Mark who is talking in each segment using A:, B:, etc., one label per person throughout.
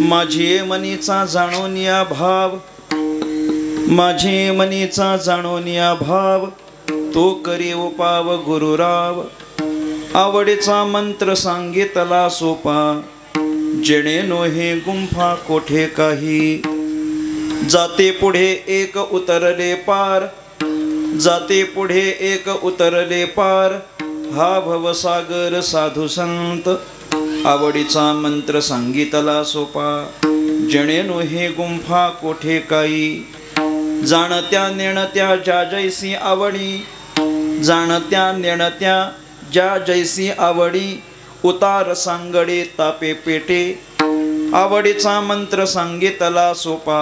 A: माझे मनीचा जाणोनिया भाव, माझे मनीचा जाणोनिया भाव, तो करी उपाव गुरुराव. आवडीचा मंत्र सांगितला सोपा, जेणे नोहे गुंफा कोठे काही. जाते पुढे एक उतरले पार, जाते पुढे एक उतरले पार, हा भवसागर साधू संत. आवडीचा मंत्र सांगितला सोपा, जणे नोहे गुंफा कोठे काही. जाणत्या नेणत्या ज्या जैसी आवडी, जाणत्या नेणत्या ज्या जैसी आवडी, उतार सांगडे तापे पेटे. आवडीचा मंत्र सांगितला सोपा,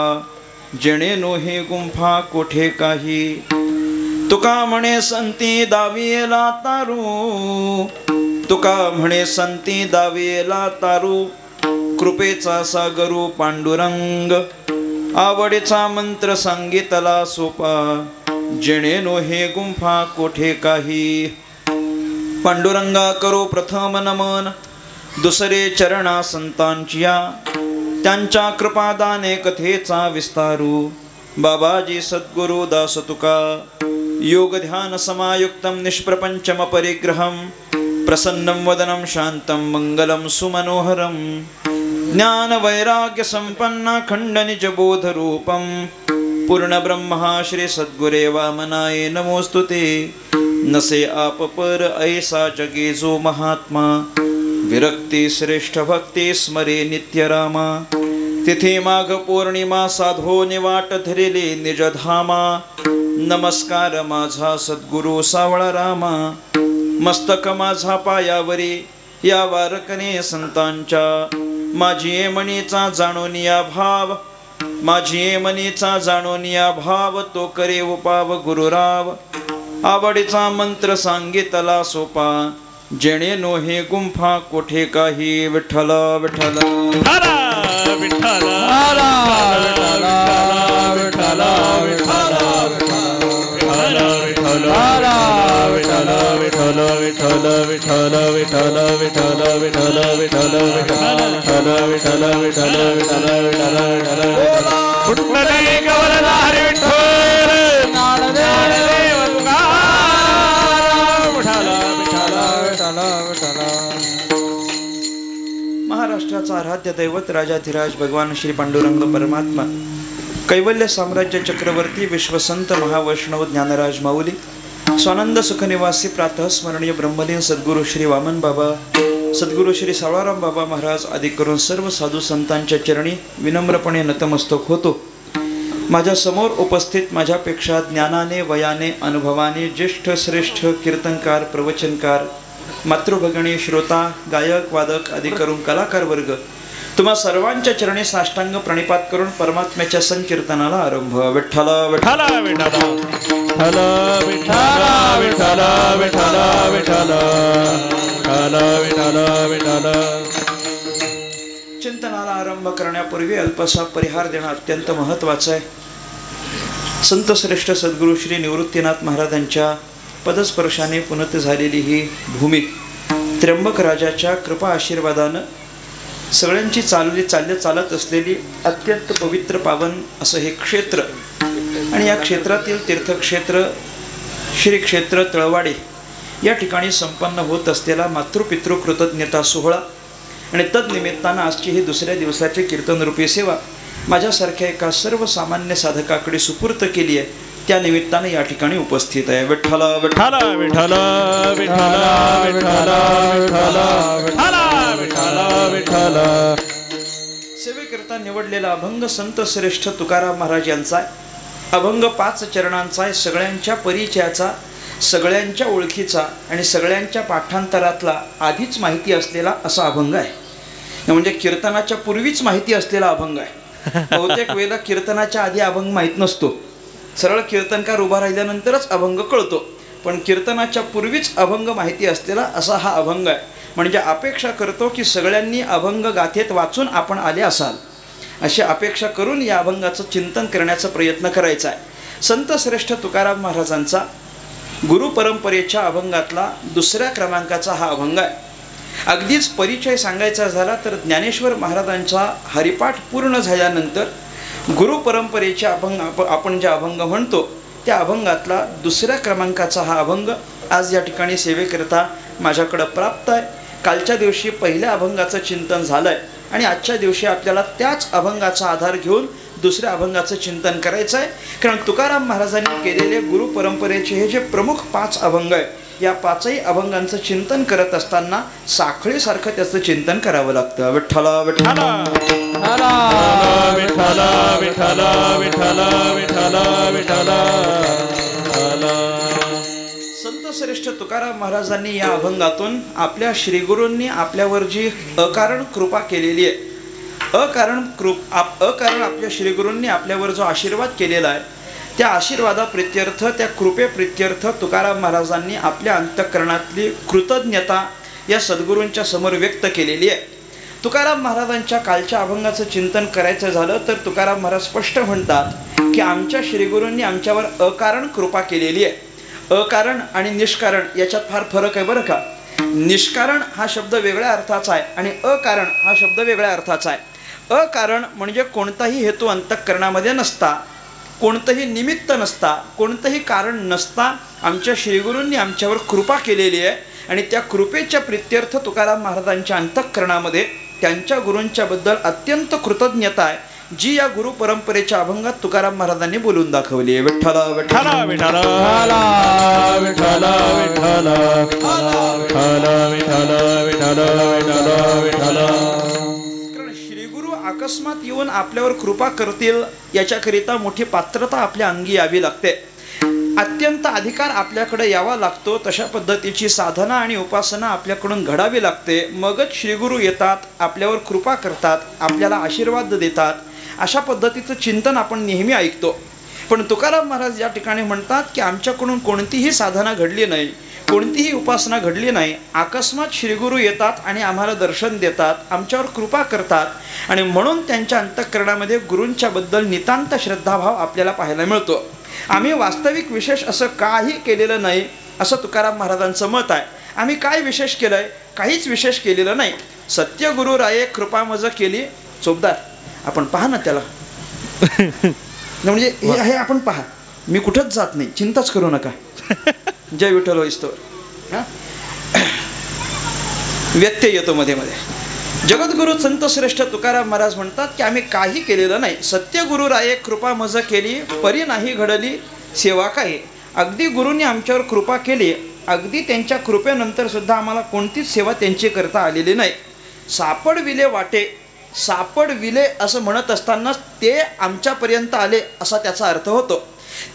A: जणे नोहे गुंफा कोठे काही. तुका म्हणे संती दावियेला तारू, तुका म्हणे संती दावियेला तारू, कृपेचा सागरू पांडुरंग. आवडीचा मंत्र सांगितला सोपा, जेणे नोहे गुंफा कोठे काही. पांडुरंगा करो प्रथम नमन, दुसरे चरणा संतांचिया. त्यांच्या कृपादाने कथेचा विस्तारू, बाबाजी सद्गुरु दास तुका. योग ध्यान समायुक्तम निष्प्रपंचम परिग्रहम, प्रसन्नं वदनं शांतं मंगलं सुमनोहरं. ज्ञान वैराग्य संपन्न खंड निज बोध रूपं, पूर्ण ब्रह्मा श्री सद्गुरे वामनाय नमोस्तुते. नसे आप पर ऐसा जगे जो महात्मा, विरक्ती श्रेष्ठ भक्ती स्मरे नित्य रामा. तिथे माघ पौर्णिमा साधो निवाट धरिले निज धामा. नमस्कार माझा सद्गुरु सावळा रामा, मस्तक माझा पायावरी या वारकने संतांच्या. माझी मनीचा जाणोनिया भाव, माझी मनीचा जाणोनिया भाव, तो करे उपाव गुरुराव. आवडीचा मंत्र सांगितला सोपा, जेणे नोहे गुंफा कोठे काही. विठ्ठल विठ्ठल
B: विठ्ठल विठ्ठल विठ्ठल विठ्ठल विठ्ठल विठ्ठल विठ्ठल विठ्ठल विठ्ठल विठ्ठल विठ्ठल विठ्ठल विठ्ठल विठ्ठल विठ्ठल विठ्ठल पुंडली गवळधारी विठ्ठल ज्ञानदेव तुकाराम विठ्ठल विठ्ठल विठ्ठल विठ्ठल.
A: महाराष्ट्राचा आराध्य दैवत राजाधिराज भगवान श्री पांडुरंग परमात्मा, कैवल्य साम्राज्य चक्रवर्ती विश्वसंत महावैष्णव ज्ञानराज माऊली, स्वानंद सुखनिवासी प्रातः स्मरणीय ब्रह्मलीन सद्गुरु श्री वामन बाबा, सद्गुरु श्री सावळाराम बाबा महाराज आदी करून सर्व साधू संतांच्या चरणी विनम्रपणे नतमस्तक होतो. माझ्या समोर उपस्थित माझ्यापेक्षा ज्ञानाने वयाने अनुभवाने ज्येष्ठ श्रेष्ठ कीर्तनकार प्रवचनकार मातृभगिनी श्रोता गायक वादक आदी करून कलाकार वर्ग, तुम्हा सर्वांच्या चरणी साष्टांग प्रणिपात करून परमात्म्याच्या संकीर्तनाला आरंभ. विठ्ठल विठ्ठल विठ्ठल विठ्ठल विठ्ठल विठ्ठल विठ्ठल विठ्ठल विठ्ठल. चिंतनाला आरंभ करण्यापूर्वी अल्पसा परिहार देणं अत्यंत महत्त्वाचं आहे. संत श्रेष्ठ सद्गुरू श्री निवृत्तीनाथ महाराजांच्या पदस्पर्शाने पुनत झालेली ही भूमी, त्र्यंबक राजाच्या कृपा आशीर्वादानं सगळ्यांची चालत असलेली अत्यंत पवित्र पावन असं हे क्षेत्र. आणि या क्षेत्रातील तीर्थक्षेत्र श्री क्षेत्र तळवाडे या ठिकाणी संपन्न होत असलेला मातृपितृ कृतज्ञता सोहळा आणि तदनिमित्तानं आजची ही दुसऱ्या दिवसाची कीर्तनरूपी सेवा माझ्यासारख्या एका सर्वसामान्य साधकाकडे सुपूर्त केली आहे. त्या निमित्ताने या ठिकाणी उपस्थित आहे. विठ्ठल विठ्ठल विठ्ठल विठ्ठल विठ्ठल विठ्ठल विठ्ठल विठ्ठल. सेवेकरता निवडलेला अभंग संत श्रेष्ठ तुकाराम महाराज यांचा आहे. अभंग 5 चरणांचा आहे. सगळ्यांच्या परिचयाचा, सगळ्यांच्या ओळखीचा आणि सगळ्यांच्या पाठांतरातला आधीच माहिती असलेला असा अभंग आहे. म्हणजे कीर्तनाच्या पूर्वीच माहिती असलेला अभंग आहे. बहुतेक वेळेला कीर्तनाच्या आधी अभंग माहीत नसतो, सरळ कीर्तनकार उभा राहिल्यानंतरच अभंग कळतो. पण कीर्तनाच्या पूर्वीच अभंग माहिती असलेला असा हा अभंग आहे. म्हणजे अपेक्षा करतो की सगळ्यांनी अभंग गाथेत वाचून आपण आले असाल, अशी अपेक्षा करून या अभंगाचं चिंतन करण्याचा प्रयत्न करायचा आहे. संत श्रेष्ठ तुकाराम महाराजांचा गुरुपरंपरेच्या अभंगातला 2ऱ्या क्रमांकाचा हा अभंग आहे. अगदीच परिचय सांगायचा झाला तर ज्ञानेश्वर महाराजांचा हरिपाठ पूर्ण झाल्यानंतर गुरु परंपरेचे अभंग आपण जे अभंग म्हणतो त्या अभंगातला दुसऱ्या क्रमांकाचा हा अभंग आज या ठिकाणी सेवेकरता माझ्याकडं प्राप्त आहे. कालच्या दिवशी पहिल्या अभंगाचं चिंतन झालं आहे आणि आजच्या दिवशी आपल्याला त्याच अभंगाचा आधार घेऊन दुसऱ्या अभंगाचं चिंतन करायचं आहे. कारण तुकाराम महाराजांनी केलेले गुरु परंपरेचे हे जे प्रमुख 5 अभंग आहे या 5ही अभंगांचं चिंतन करत असताना साखळीसारखं त्याचं चिंतन करावं लागतं. विठ्ठला विठ्ठला
B: विठ्ठला विठ्ठला विठ्ठला विठ्ठला विठ्ठला.
A: संत श्रेष्ठ तुकाराम महाराजांनी या अभंगातून आपल्या श्रीगुरूंनी आपल्यावर जी अकारण कृपा केलेली आहे, अकारण आपल्या श्रीगुरूंनी आपल्यावर जो आशीर्वाद केलेला आहे त्या आशीर्वादाप्रित्यर्थ त्या कृपेप्रित्यर्थ तुकाराम महाराजांनी आपल्या अंतःकरणातली कृतज्ञता या सद्गुरूंच्या समोर व्यक्त केलेली आहे. तुकाराम महाराजांच्या कालच्या अभंगाचं चिंतन करायचं झालं तर तुकाराम महाराज स्पष्ट म्हणतात की आमच्या श्रीगुरूंनी आमच्यावर अकारण कृपा केलेली आहे. अकारण आणि निष्कारण याच्यात फार फरक आहे बरं का. निष्कारण हा शब्द वेगळ्या अर्थाचा आहे आणि अकारण हा शब्द वेगळ्या अर्थाचा आहे. अकारण म्हणजे कोणताही हेतू अंतःकरणामध्ये नसता, कोणतंही निमित्त नसता, कोणतंही कारण नसता आमच्या श्रीगुरूंनी आमच्यावर कृपा केलेली आहे आणि त्या कृपेच्या प्रित्यर्थ तुकाराम महाराजांच्या अंतःकरणामध्ये त्यांच्या गुरूंच्याबद्दल अत्यंत कृतज्ञता आहे जी या गुरु परंपरेच्या अभंगात तुकाराम महाराजांनी बोलून दाखवली आहे. विठ्ठला विठ्ठला
B: विठ्ठला विठ्ठला विठ्ठला विठ्ठला विठ्ठला विठ्ठला.
A: कारण श्रीगुरु अकस्मात येऊन आपल्यावर कृपा करतील याच्याकरिता मोठी पात्रता आपल्या अंगी यावी लागते. अत्यंत अधिकार आपल्याकडे यावा लागतो. तशा पद्धतीची साधना आणि उपासना आपल्याकडून घडावी लागते. मगच श्रीगुरु येतात, आपल्यावर कृपा करतात, आपल्याला आशीर्वाद देतात. अशा पद्धतीचं चिंतन आपण नेहमी ऐकतो. पण तुकाराम महाराज या ठिकाणी म्हणतात की आमच्याकडून कोणतीही साधना घडली नाही, कोणतीही उपासना घडली नाही. अकस्मात श्रीगुरु येतात आणि आम्हाला दर्शन देतात, आमच्यावर कृपा करतात आणि म्हणून त्यांच्या अंतःकरणामध्ये गुरूंच्याबद्दल नितांत श्रद्धाभाव आपल्याला पाहायला मिळतो. आम्ही वास्तविक विशेष असं काही केलेलं नाही असं तुकाराम महाराजांचं मत आहे. आम्ही काय विशेष केलं आहे? काहीच विशेष केलेलं नाही. सत्यगुरु राये कृपा मज केली चोपदार. आपण पहा ना त्याला म्हणजे हे आहे, आपण पहा. मी कुठंच जात नाही, चिंताच करू नका. जय विठ्ठल होईस्तोवर. व्यत्यय येतो मध्ये मध्ये. जगद्गुरु संत श्रेष्ठ तुकाराम महाराज म्हणतात की आम्ही काही केलेलं नाही. सत्यगुरु राये कृपा मज केली परी नाही घडली सेवा काय. अगदी गुरूंनी आमच्यावर कृपा केली, अगदी त्यांच्या कृपेनंतर सुद्धा आम्हाला कोणतीच सेवा त्यांची करता आलेली नाही. सापडविले वाटे, सापडविले असं म्हणत असतानाच ते आमच्यापर्यंत आले असा त्याचा अर्थ होतो.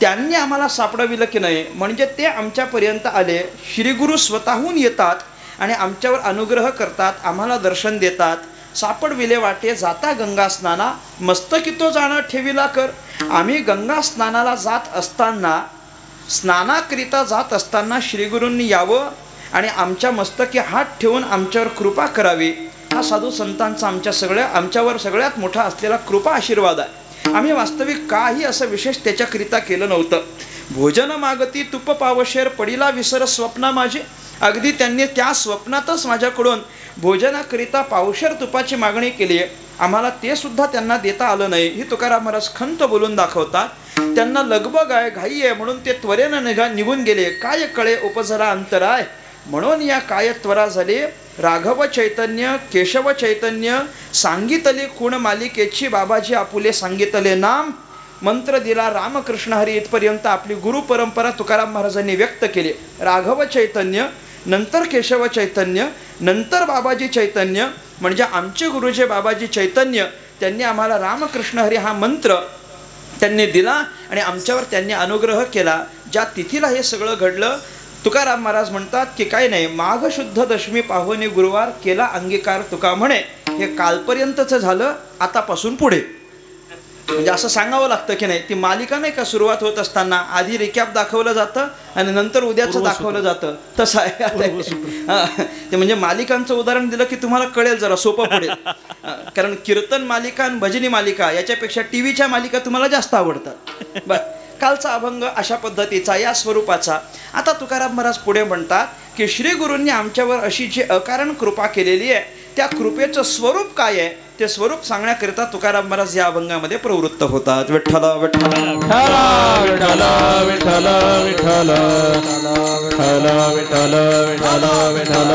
A: त्यांनी आम्हाला सापडविलं की नाही म्हणजे ते आमच्यापर्यंत आले. श्रीगुरु स्वतःहून येतात आणि आमच्यावर अनुग्रह करतात, आम्हाला दर्शन देतात. सापडविले वाटे जाता गंगा स्नाना मस्तकी तो जाणं ठेविला कर. आम्ही गंगा स्नानाला जात असताना, स्नानाकरिता जात असताना श्रीगुरूंनी यावं आणि आमच्या मस्तकी हात ठेवून आमच्यावर कृपा करावी. हा साधू संतांचा आमच्यावर सगळ्यात मोठा असलेला कृपा आशीर्वाद आहे. आम्ही वास्तविक काही असं विशेष त्याच्याकरिता केलं नव्हतं. भोजन मागती तुप पावशेर पडिला विसर स्वप्ना माझी. अगदी त्यांनी त्या स्वप्नातच माझ्याकडून भोजनाकरिता पावशेर तुपाची मागणी केली आहे. आम्हाला ते सुद्धा त्यांना देता आलं नाही. ही तुकाराम महाराज खंत बोलून दाखवतात. त्यांना लगबग आहे, घाई आहे म्हणून ते त्वरेनं निघून गेले. काय कळे उपजला अंतराय म्हणून या काय त्वरा झाली. राघव चैतन्य केशव चैतन्य सांगितले खूण मालिकेची बाबाजी आपुले सांगितले नाम. मंत्र दिला रामकृष्ण हरी. इथपर्यंत आपली गुरु परंपरा तुकाराम महाराजांनी व्यक्त केली. राघव चैतन्य, नंतर केशव चैतन्य, नंतर बाबाजी चैतन्य म्हणजे आमचे गुरुजे बाबाजी चैतन्य. त्यांनी आम्हाला रामकृष्ण हरी हा मंत्र त्यांनी दिला आणि आमच्यावर त्यांनी अनुग्रह केला. ज्या तिथीला हे सगळं घडलं तुकाराम महाराज म्हणतात की काही नाही, माघ शुद्ध दशमी पाहुणे गुरुवार केला अंगीकार तुका म्हणे. हे कालपर्यंतचं झालं, आतापासून पुढे. म्हणजे असं सांगावं लागतं की नाही. ती मालिका नाही का सुरुवात होत असताना आधी रिकॅप दाखवलं जातं आणि नंतर उद्याचं दाखवलं जातं, तसं आहे. ते म्हणजे मालिकांचं उदाहरण दिलं की तुम्हाला कळेल, जरा सोपं पडेल. कारण कीर्तन मालिका आणि भजनी मालिका याच्यापेक्षा टीव्हीच्या मालिका तुम्हाला जास्त आवडतात. कालचा अभंग अशा पद्धतीचा, या स्वरूपाचा. आता तुकाराम महाराज पुढे म्हणतात की श्री गुरूंनी आमच्यावर अशी जी अकारण कृपा केलेली आहे त्या कृपेचं स्वरूप काय आहे ते स्वरूप सांगण्याकरिता तुकाराम महाराज या अभंगामध्ये प्रवृत्त होतात. विठ्ठल विठ्ठल
B: विठ्ठल विठ्ठल विठ्ठल विठ्ठल विठ्ठल विठ्ठल विठ्ठल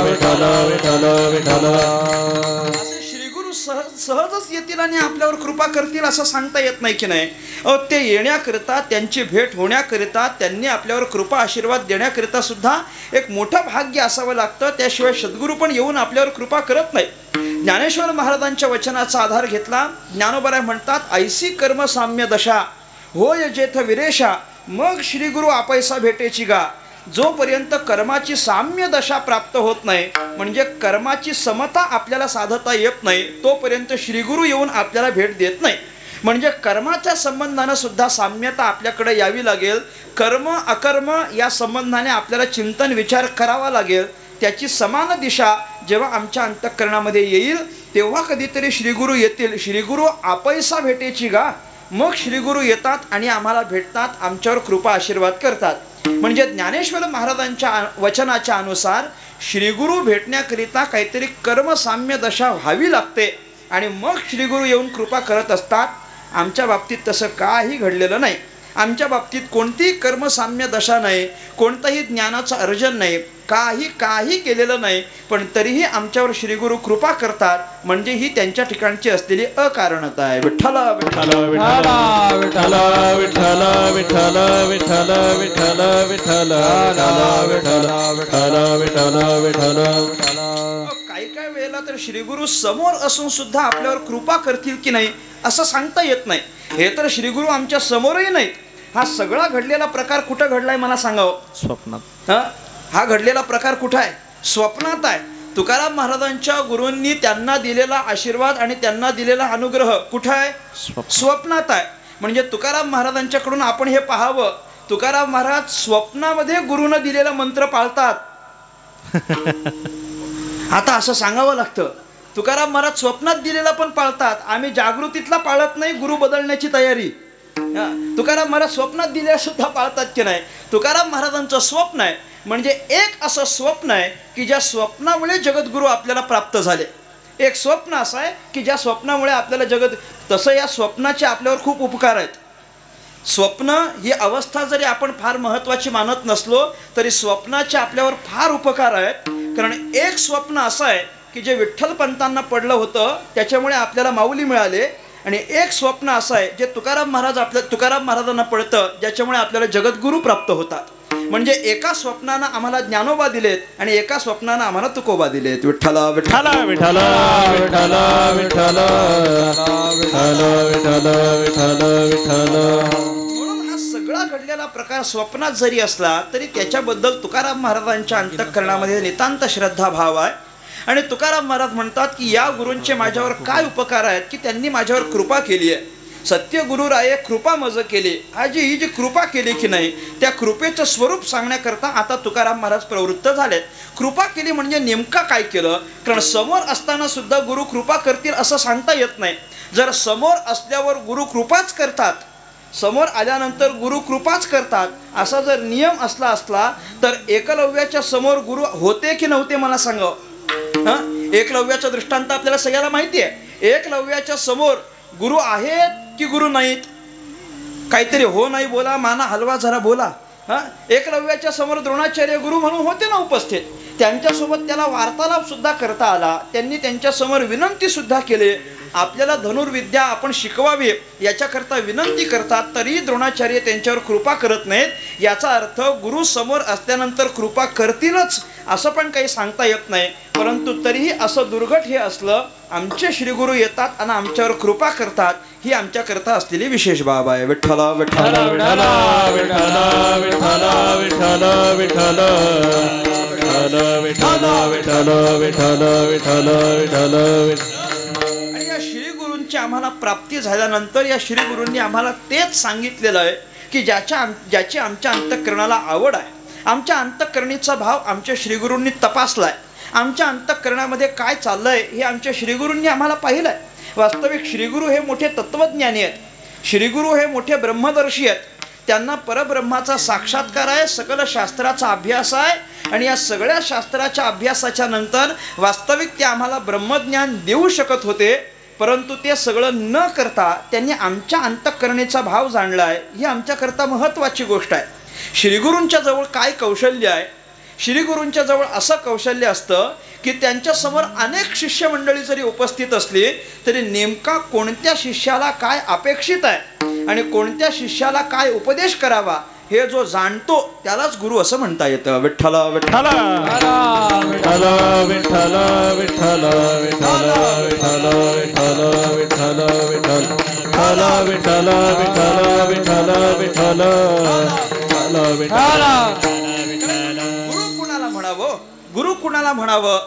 B: विठ्ठल विठ्ठल विठ्ठल
A: असे श्रीगुरु सहजच येतील आणि आपल्यावर कृपा करतील असं सांगता येत नाही की नाही. ते येण्याकरिता त्यांची भेट होण्याकरिता त्यांनी आपल्यावर कृपा आशीर्वाद देण्याकरिता सुद्धा एक मोठं भाग्य असावं लागतं. त्याशिवाय सद्गुरू पण येऊन आपल्यावर कृपा करत नाही. ज्ञानेश्वर महाराजांच्या वचनाचा आधार घेतला. ज्ञानोबराय म्हणतात, ऐसी कर्म साम्य दशा होय जेथ विरेशा मग श्रीगुरु आपैसा भेटेची गा. जोपर्यंत कर्माची साम्य दशा प्राप्त होत नाही म्हणजे कर्माची समता आपल्याला साधता येत नाही तोपर्यंत श्रीगुरु येऊन आपल्याला भेट देत नाही. म्हणजे कर्माच्या संबंधानं सुद्धा साम्यता आपल्याकडे यावी लागेल. कर्म अकर्म या संबंधाने आपल्याला चिंतन विचार करावा लागेल. त्याची समान दिशा जेव्हा आमच्या अंतःकरणामध्ये येईल तेव्हा कधीतरी श्रीगुरु येतील. श्रीगुरु आपैसा भेटेची गा. मग श्रीगुरु येतात आणि आम्हाला भेटतात, आमच्यावर कृपा आशीर्वाद करतात. म्हणजे ज्ञानेश्वर महाराजांच्या वचनाच्या अनुसार श्रीगुरु भेटण्याकरिता काहीतरी कर्मसाम्य दशा व्हावी लागते आणि मग श्रीगुरु येऊन कृपा करत असतात. आमच्या बाबतीत तसं काही घडलेलं नाही. आमच्या बाबतीत कोणतीही कर्मसाम्य दशा नाही, कोणतंही ज्ञानाचं अर्जन नाही, काही केलेलं नाही, पण तरीही आमच्यावर श्रीगुरु कृपा करतात. म्हणजे ही त्यांच्या ठिकाणची असलेली अकारणता आहे. विठ्ठल विठ्ठल
B: विठ्ठल विठ्ठल विठ्ठल विठ्ठल विठ्ठल विठ्ठल विठ्ठल विठ्ठल विठ्ठल विठ्ठल विठ्ठल.
A: काही वेळेला तर श्रीगुरु समोर असून सुद्धा आपल्यावर कृपा करतील की नाही असं सांगता येत नाही. हे तर श्रीगुरु आमच्या समोरही नाहीत. हा सगळा घडलेला प्रकार कुठं घडलाय मला सांगावं.
B: स्वप्नात.
A: हा घडलेला प्रकार कुठं आहे? स्वप्नात आहे. तुकाराम महाराजांच्या गुरूंनी त्यांना दिलेला आशीर्वाद आणि त्यांना दिलेला अनुग्रह कुठं आहे? स्वप्नात आहे. म्हणजे तुकाराम महाराजांच्याकडून आपण हे पाहावं, तुकाराम महाराज स्वप्नामध्ये गुरुनं दिलेला मंत्र पाळतात. आता असं सांगावं लागतं, तुकाराम महाराज स्वप्नात दिलेला पण पाळतात. आम्ही जागृतीतला पाळत नाही, गुरु बदलण्याची तयारी. तुकाराम महाराज स्वप्नात दिलेला सुद्धा पाळतात की नाही. तुकाराम महाराजांचं स्वप्न आहे म्हणजे एक असं स्वप्न आहे की ज्या स्वप्नामुळे जगद्गुरू आपल्याला प्राप्त झाले. एक स्वप्न असं आहे की ज्या स्वप्नामुळे आपल्याला तसं या स्वप्नाचे आपल्यावर खूप उपकार आहेत. स्वप्न ही अवस्था जरी आपण फार महत्त्वाची मानत नसलो तरी स्वप्नाचे आपल्यावर फार उपकार आहेत. कारण एक स्वप्न असं आहे की जे विठ्ठलपंतांना पडलं होतं त्याच्यामुळे आपल्याला माऊली मिळाले, आणि एक स्वप्न असं आहे जे तुकाराम महाराजांना पडतं ज्याच्यामुळे आपल्याला जगद्गुरू प्राप्त होतात. म्हणजे एका स्वप्नानं आम्हाला ज्ञानोबा दिलेत आणि एका स्वप्नानं आम्हाला तुकोबा दिलेत. विठ्ठल विठ्ठल
B: विठ्ठल विठ्ठल विठ्ठल विठ्ठल विठ्ठल विठ्ठल विठ्ठल.
A: म्हणून हा सगळा घडलेला प्रकार स्वप्नात जरी असला तरी त्याच्याबद्दल तुकाराम महाराजांच्या अंतःकरणामध्ये नितांत श्रद्धा भाव आहे. आणि तुकाराम महाराज म्हणतात की या गुरूंचे माझ्यावर काय उपकार आहेत की त्यांनी माझ्यावर कृपा केली आहे. सत्य गुरुराये कृपा मज केली. ही जी कृपा केली की नाही त्या कृपेचं स्वरूप सांगण्याकरता आता तुकाराम महाराज प्रवृत्त झालेत. कृपा केली म्हणजे नेमका काय केलं? कारण समोर असताना सुद्धा गुरु कृपा करतील असं सांगता येत नाही. जर समोर असल्यावर गुरु कृपाच करतात, समोर आल्यानंतर गुरु कृपाच करतात असा जर नियम असला तर एकलव्याच्या समोर गुरु होते की नव्हते मला सांगावं. एकलव्याचा दृष्टांत आपल्याला सगळ्याला माहिती आहे. एकलव्याच्या समोर गुरु आहेत की गुरु नाहीत? काहीतरी हो नाही बोला, माना हलवा जरा बोला. एकलव्याच्या समोर द्रोणाचार्य गुरु म्हणून होते ना उपस्थित. त्यांच्यासोबत त्याला वार्तालाप सुद्धा करता आला. त्यांनी त्यांच्यासमोर विनंती सुद्धा केली, आपल्याला धनुर्विद्या आपण शिकवावी याच्याकरता विनंती करतात. तरी द्रोणाचार्य त्यांच्यावर कृपा करत नाहीत. याचा अर्थ गुरु समोर असल्यानंतर कृपा करतीलच असं पण काही सांगता येत नाही. परंतु तरीही असं दुर्घट हे असलं, आमचे श्रीगुरू येतात आणि आमच्यावर कृपा करतात, ही आमच्याकरता असलेली विशेष बाब आहे. विठ्ठल विठ्ठल
B: विठ्ठल विठ्ठल विठ्ठल विठ्ठल विठ्ठल विठ्ठल विठ्ठल विठ्ठल विठ्ठल विठ्ठल विठ्ठल.
A: आणि या श्रीगुरूंची आम्हाला प्राप्ती झाल्यानंतर या श्रीगुरूंनी आम्हाला तेच सांगितलेलं आहे की ज्याची आमच्या अंतःकरणाला आवड आहे, आमच्या अंतःकरणीचा भाव आमच्या श्रीगुरूंनी तपासला आहे. आमच्या अंतःकरणामध्ये काय चाललं आहे हे आमच्या श्रीगुरूंनी आम्हाला पाहिलं आहे. वास्तविक श्रीगुरू हे मोठे तत्त्वज्ञानी आहेत. श्रीगुरू हे मोठे ब्रह्मदर्शी आहेत. त्यांना परब्रह्माचा साक्षात्कार आहे, सकल शास्त्राचा अभ्यास आहे आणि या सगळ्या शास्त्राच्या अभ्यासाच्या नंतर वास्तविक ते आम्हाला ब्रह्मज्ञान देऊ शकत होते, परंतु ते सगळं न करता त्यांनी आमच्या अंतःकरणेचा भाव जाणला आहे. ही आमच्याकरता महत्त्वाची गोष्ट आहे. श्रीगुरूंच्या जवळ काय कौशल्य आहे? श्रीगुरूंच्या जवळ असं कौशल्य असतं की त्यांच्यासमोर अनेक शिष्यमंडळी जरी उपस्थित असली तरी नेमका कोणत्या शिष्याला काय अपेक्षित आहे आणि कोणत्या शिष्याला काय उपदेश करावा हे जो जाणतो त्यालाच गुरु असं म्हणता येतं. विठ्ठल विठ्ठल
B: विठ्ठल विठ्ठल विठ्ठल विठ्ठल विठ्ठल विठ्ठल विठ्ठल विठ्ठल विठ्ठल विठ्ठल विठ्ठल विठ्ठल विठ्ठल.
A: गुरु कुणाला म्हणावं? गुरु कुणाला म्हणावं?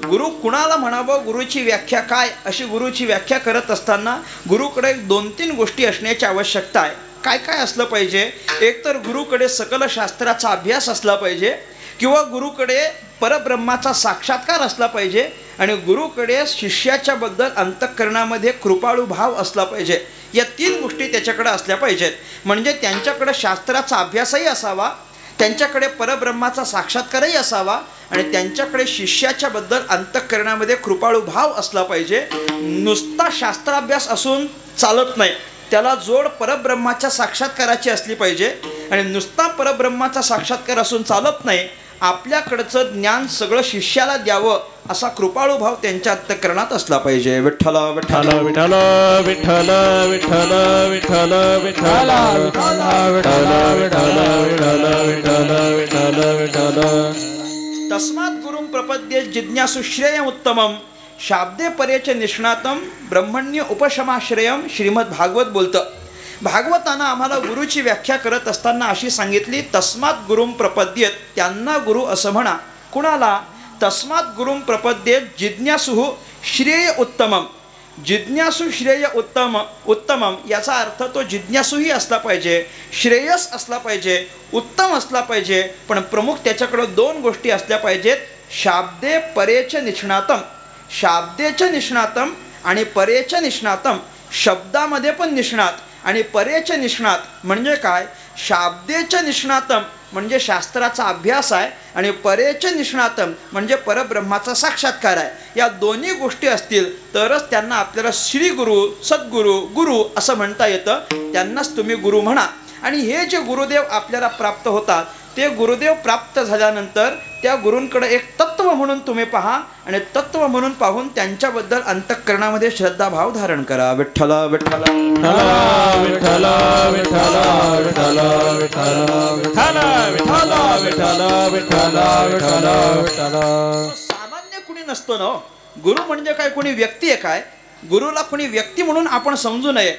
A: गुरु कुणाला म्हणावं? गुरुची व्याख्या काय? अशी गुरुची व्याख्या करत असताना गुरुकडे 2-3 गोष्टी असण्याची आवश्यकता आहे. काय काय असलं पाहिजे? एक तर गुरुकडे सकल शास्त्राचा अभ्यास असला पाहिजे किंवा गुरुकडे परब्रह्माचा साक्षात्कार असला पाहिजे आणि गुरुकडे शिष्याच्या बद्दल अंतःकरणामध्ये कृपाळू भाव असला पाहिजे. या 3 गोष्टी त्याच्याकडे असल्या पाहिजेत. म्हणजे त्यांच्याकडे शास्त्राचा अभ्यासही असावा, त्यांच्याकडे परब्रह्माचा साक्षात्कारही असावा आणि त्यांच्याकडे शिष्याच्या बद्दल अंतःकरणामध्ये कृपाळू भाव असला पाहिजे. नुसता शास्त्राभ्यास असून चालत नाही, त्याला जोड परब्रह्माच्या साक्षात्काराची असली पाहिजे. आणि नुसता परब्रह्माचा साक्षात्कार असून चालत नाही, आपल्याकडचं ज्ञान सगळं शिष्याला द्यावं असा कृपाळू भाव त्यांच्या अंतःकरणात असला पाहिजे. विठ्ठल विठ्ठल
B: विठ्ठल विठ्ठल विठ्ठल विठ्ठल विठ्ठल विठ्ठल विठ्ठल विठ्ठल विठ्ठल विठ्ठल.
A: तस्मात् गुरुं प्रपद्ये जिज्ञासु श्रेयम् उत्तमम् शाब्दे परेच निष्णातम ब्रह्मण्य उपशमाश्रयम. श्रीमद भागवत बोलतं. भागवतानं आम्हाला गुरुची व्याख्या करत असताना अशी सांगितली, तस्मात् गुरुं प्रपद्येत, त्यांना गुरु असं म्हणा. कुणाला? तस्मात् गुरुं प्रपद्येत जिज्ञासुः श्रेय उत्तमम. जिज्ञासू श्रेय उत्तमम याचा अर्थ तो जिज्ञासूही असला पाहिजे, श्रेयस असला पाहिजे, उत्तम असला पाहिजे. पण प्रमुख त्याच्याकडं 2 गोष्टी असल्या पाहिजेत. शाब्दे परेच निष्णातम. शाब्देच निष्णातम आणि परेच निष्णातम. शब्दामध्ये पण निष्णात आणि परेच निष्णात म्हणजे काय? शाब्देच निष्णातम म्हणजे शास्त्राचा अभ्यास आहे आणि परेच निष्णातम म्हणजे परब्रह्माचा साक्षात्कार आहे. या दोन्ही गोष्टी असतील तरच त्यांना आपल्याला श्री गुरु, सद्गुरू, गुरु असं म्हणता येतं. त्यांनाच तुम्ही गुरु म्हणा. आणि हे जे गुरुदेव आपल्याला प्राप्त होतात ते गुरुदेव प्राप्त झाल्यानंतर त्या गुरूंकडे एक तत्व म्हणून तुम्ही पहा आणि तत्व म्हणून पाहून त्यांच्याबद्दल अंतःकरणामध्ये श्रद्धाभाव धारण करा. विठ्ठल विठ्ठल
B: विठ्ठल विठ्ठल विठ्ठल विठ्ठल विठ्ठल विठ्ठल विठ्ठल विठ्ठल विठ्ठल.
A: सामान्य कुणी नसतो ना. गुरु म्हणजे काय? कोणी व्यक्ती आहे काय? गुरुला कोणी व्यक्ती म्हणून आपण समजू नये.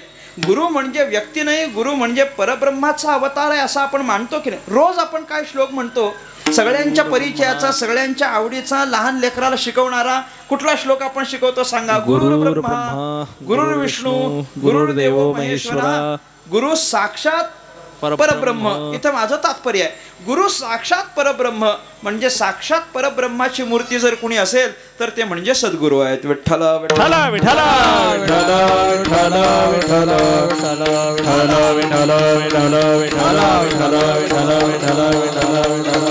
A: गुरु म्हणजे व्यक्ती नाही, गुरु म्हणजे परब्रह्माचा अवतार आहे असं आपण मानतो की नाही? रोज आपण काय श्लोक म्हणतो? सगळ्यांच्या परिचयाचा, सगळ्यांच्या आवडीचा, लहान लेकराला शिकवणारा कुठला श्लोक आपण शिकवतो सांगा? गुरु ब्रह्मा गुरु विष्णू गुरुर्देव महेश्वरा गुरु साक्षात परब्रह्म. इथं माझं तात्पर्य आहे, गुरु साक्षात परब्रह्म म्हणजे साक्षात परब्रह्माची मूर्ती जर कुणी असेल तर ते म्हणजे सद्गुरू आहेत. विठ्ठल विठ्ठल विठ्ठल
B: विठ्ठल विठ्ठल विठ्ठल विठ्ठल विठ्ठल विठ्ठल विठ्ठल विठ्ठल विठ्ठल विठ्ठल विठ्ठल.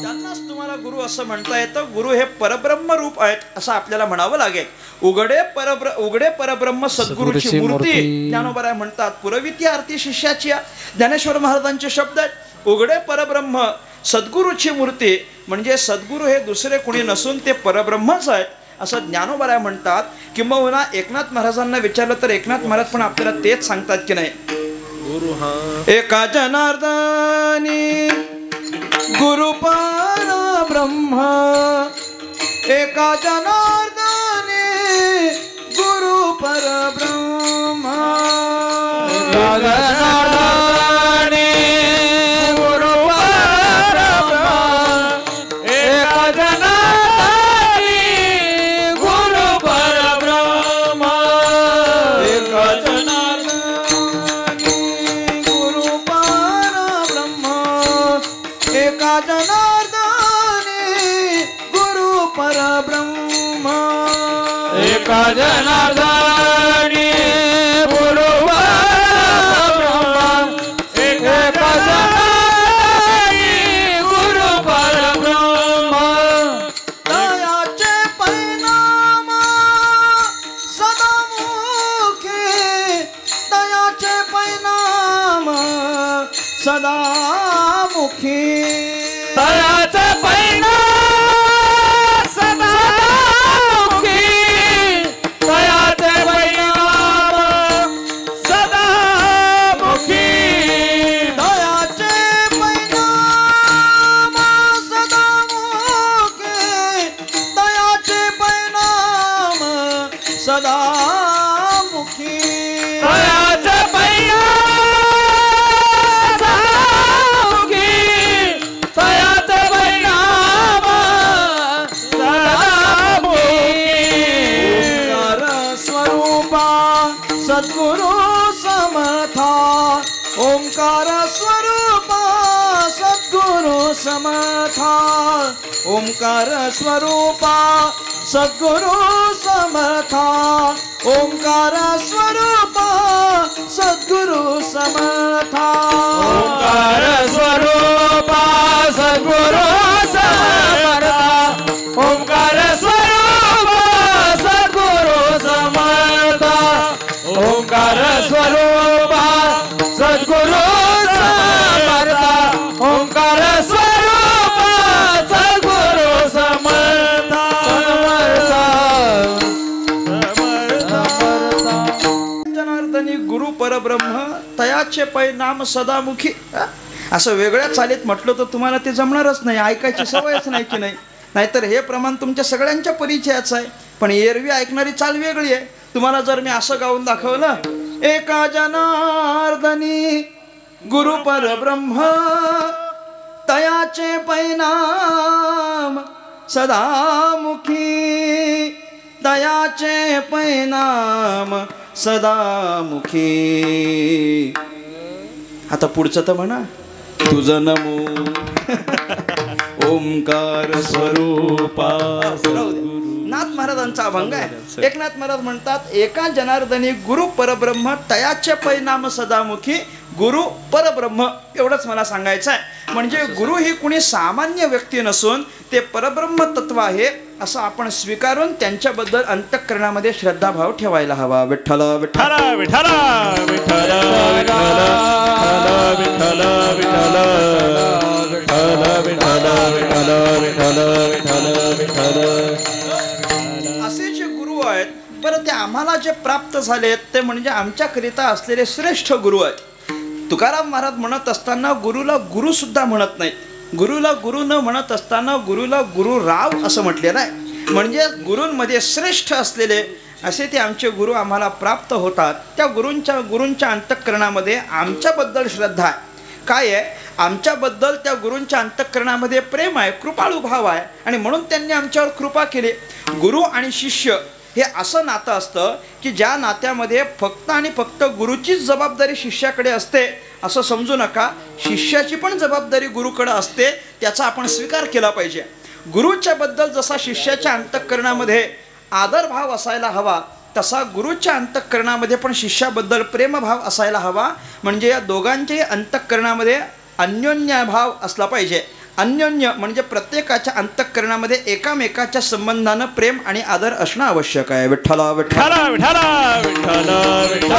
A: त्यांनाच तुम्हाला गुरु असं म्हणता येतं. गुरु हे परब्रह्म रूप आहेत असं आपल्याला म्हणावं लागेल. उघडे परब्रह्म सद्गुरूची मूर्ती ज्ञानोबा म्हणतात. पुरविती आरती शिष्याची. ज्ञानेश्वर महाराजांचे शब्द आहेत. उघडे परब्रह्म सद्गुरूची मूर्ती म्हणजे सद्गुरू हे दुसरे कुणी नसून ते परब्रह्मच आहेत असं ज्ञानोबा म्हणतात. किंबहुना एकनाथ महाराजांना विचारलं तर एकनाथ महाराज पण आपल्याला तेच सांगतात की नाही? गुरु हा एका जनार्दनी गुरु परब्रह्म. एका जनार्दनी गुरु परब्रह्म.
B: एका जनार्दनी
A: सदामुखी
B: तयाचे परिणाम सदामुखी तयाचे परिणाम सदामुखी
A: दयाचे परिणाम सदामुखी दयाचे परिणाम सदामुखी
B: तयाचे
A: सद्गुरु समर्था ओंकार स्वरूपा सद्गुरु समर्था ओंकार स्वरूपा सद्गुरु समर्था ओंकार स्वरूपा सद्गुरु समर्था
B: ओंकार स्वरूपा सद्गुरु समर्था ओंकार स्वरूपा सद्गुरु समर्था ओंकार स्वरूपा सद्गुरु समर्था ओंकार स्वरूपा सद्गुरु समर्था
A: जनार्दनी गुरु परब्रह्म तयाचे परिणाम सदामुखी. असं वेगळ्या चालीत म्हटलं तर तुम्हाला ते जमणारच नाही, ऐकायची सवयच नाही की नाही. नाहीतर हे प्रमाण तुमच्या सगळ्यांच्या परिचयाचं आहे, पण एरवी ऐकणारी चाल वेगळी आहे. तुम्हाला जर मी असं गाऊन दाखवलं, एका जनार्दनी गुरु परब्रह्म तयाचे परिणाम सदामुखी तयाचे परिणाम सदामुखी. आता पुढचं तर म्हणा, तुझं नमो ओंकार स्वरूपा. नाथ महाराजांचा अभंग आहे. एकनाथ महाराज म्हणतात, एका जनार्दनी गुरु परब्रह्म तयाचे परिणाम सदामुखी. गुरु परब्रह्म एवढंच मला सांगायचं आहे. म्हणजे गुरु ही कुणी सामान्य व्यक्ती नसून ते परब्रह्म तत्व आहे असं आपण स्वीकारून त्यांच्याबद्दल अंतःकरणामध्ये श्रद्धाभाव ठेवायला हवा. विठ्ठल विठ्ठल
B: विठ्ठल विठ्ठल विठ्ठल विठ्ठल विठ्ठल विठ्ठल विठ्ठल विठ्ठल विठ्ठल.
A: असे जे गुरु आहेत, बरं ते आम्हाला जे प्राप्त झालेत ते म्हणजे आमच्याकरिता असलेले श्रेष्ठ गुरु आहेत. तुकाराम महाराज म्हणत असताना गुरुला गुरु सुद्धा म्हणत नाहीत. गुरुला गुरु न म्हणत असताना गुरुला गुरुराव असं म्हटलेलं आहे. म्हणजे गुरूंमध्ये श्रेष्ठ असलेले असे ते आमचे गुरु आम्हाला प्राप्त होतात. त्या गुरूंच्या अंतःकरणामध्ये आमच्याबद्दल श्रद्धा आहे. काय आहे, आमच्याबद्दल त्या गुरूंच्या अंतःकरणामध्ये प्रेम आहे, कृपाळू भाव आहे, आणि म्हणून त्यांनी आमच्यावर कृपा केली. गुरु आणि शिष्य हे असं नातं असतं की ज्या नात्यामध्ये फक्त आणि फक्त गुरुचीच जबाबदारी शिष्याकडे असते असं समजू नका. शिष्याची पण जबाबदारी गुरुकडे असते, त्याचा आपण स्वीकार केला पाहिजे. गुरुच्या बद्दल जसा शिष्याच्या अंतःकरणामध्ये आदरभाव असायला हवा, तसा गुरुच्या अंतःकरणामध्ये पण शिष्याबद्दल प्रेमभाव असायला हवा. म्हणजे या दोघांच्याही अंतःकरणामध्ये अन्योन्यभाव असला पाहिजे. अन्योन्य म्हणजे प्रत्येकाच्या अंतःकरणामध्ये एकामेकाच्या संबंधानं प्रेम आणि आदर असणं आवश्यक आहे. विठ्ठल विठ्ठल
B: विठ्ठल विठ्ठल विठ्ठल.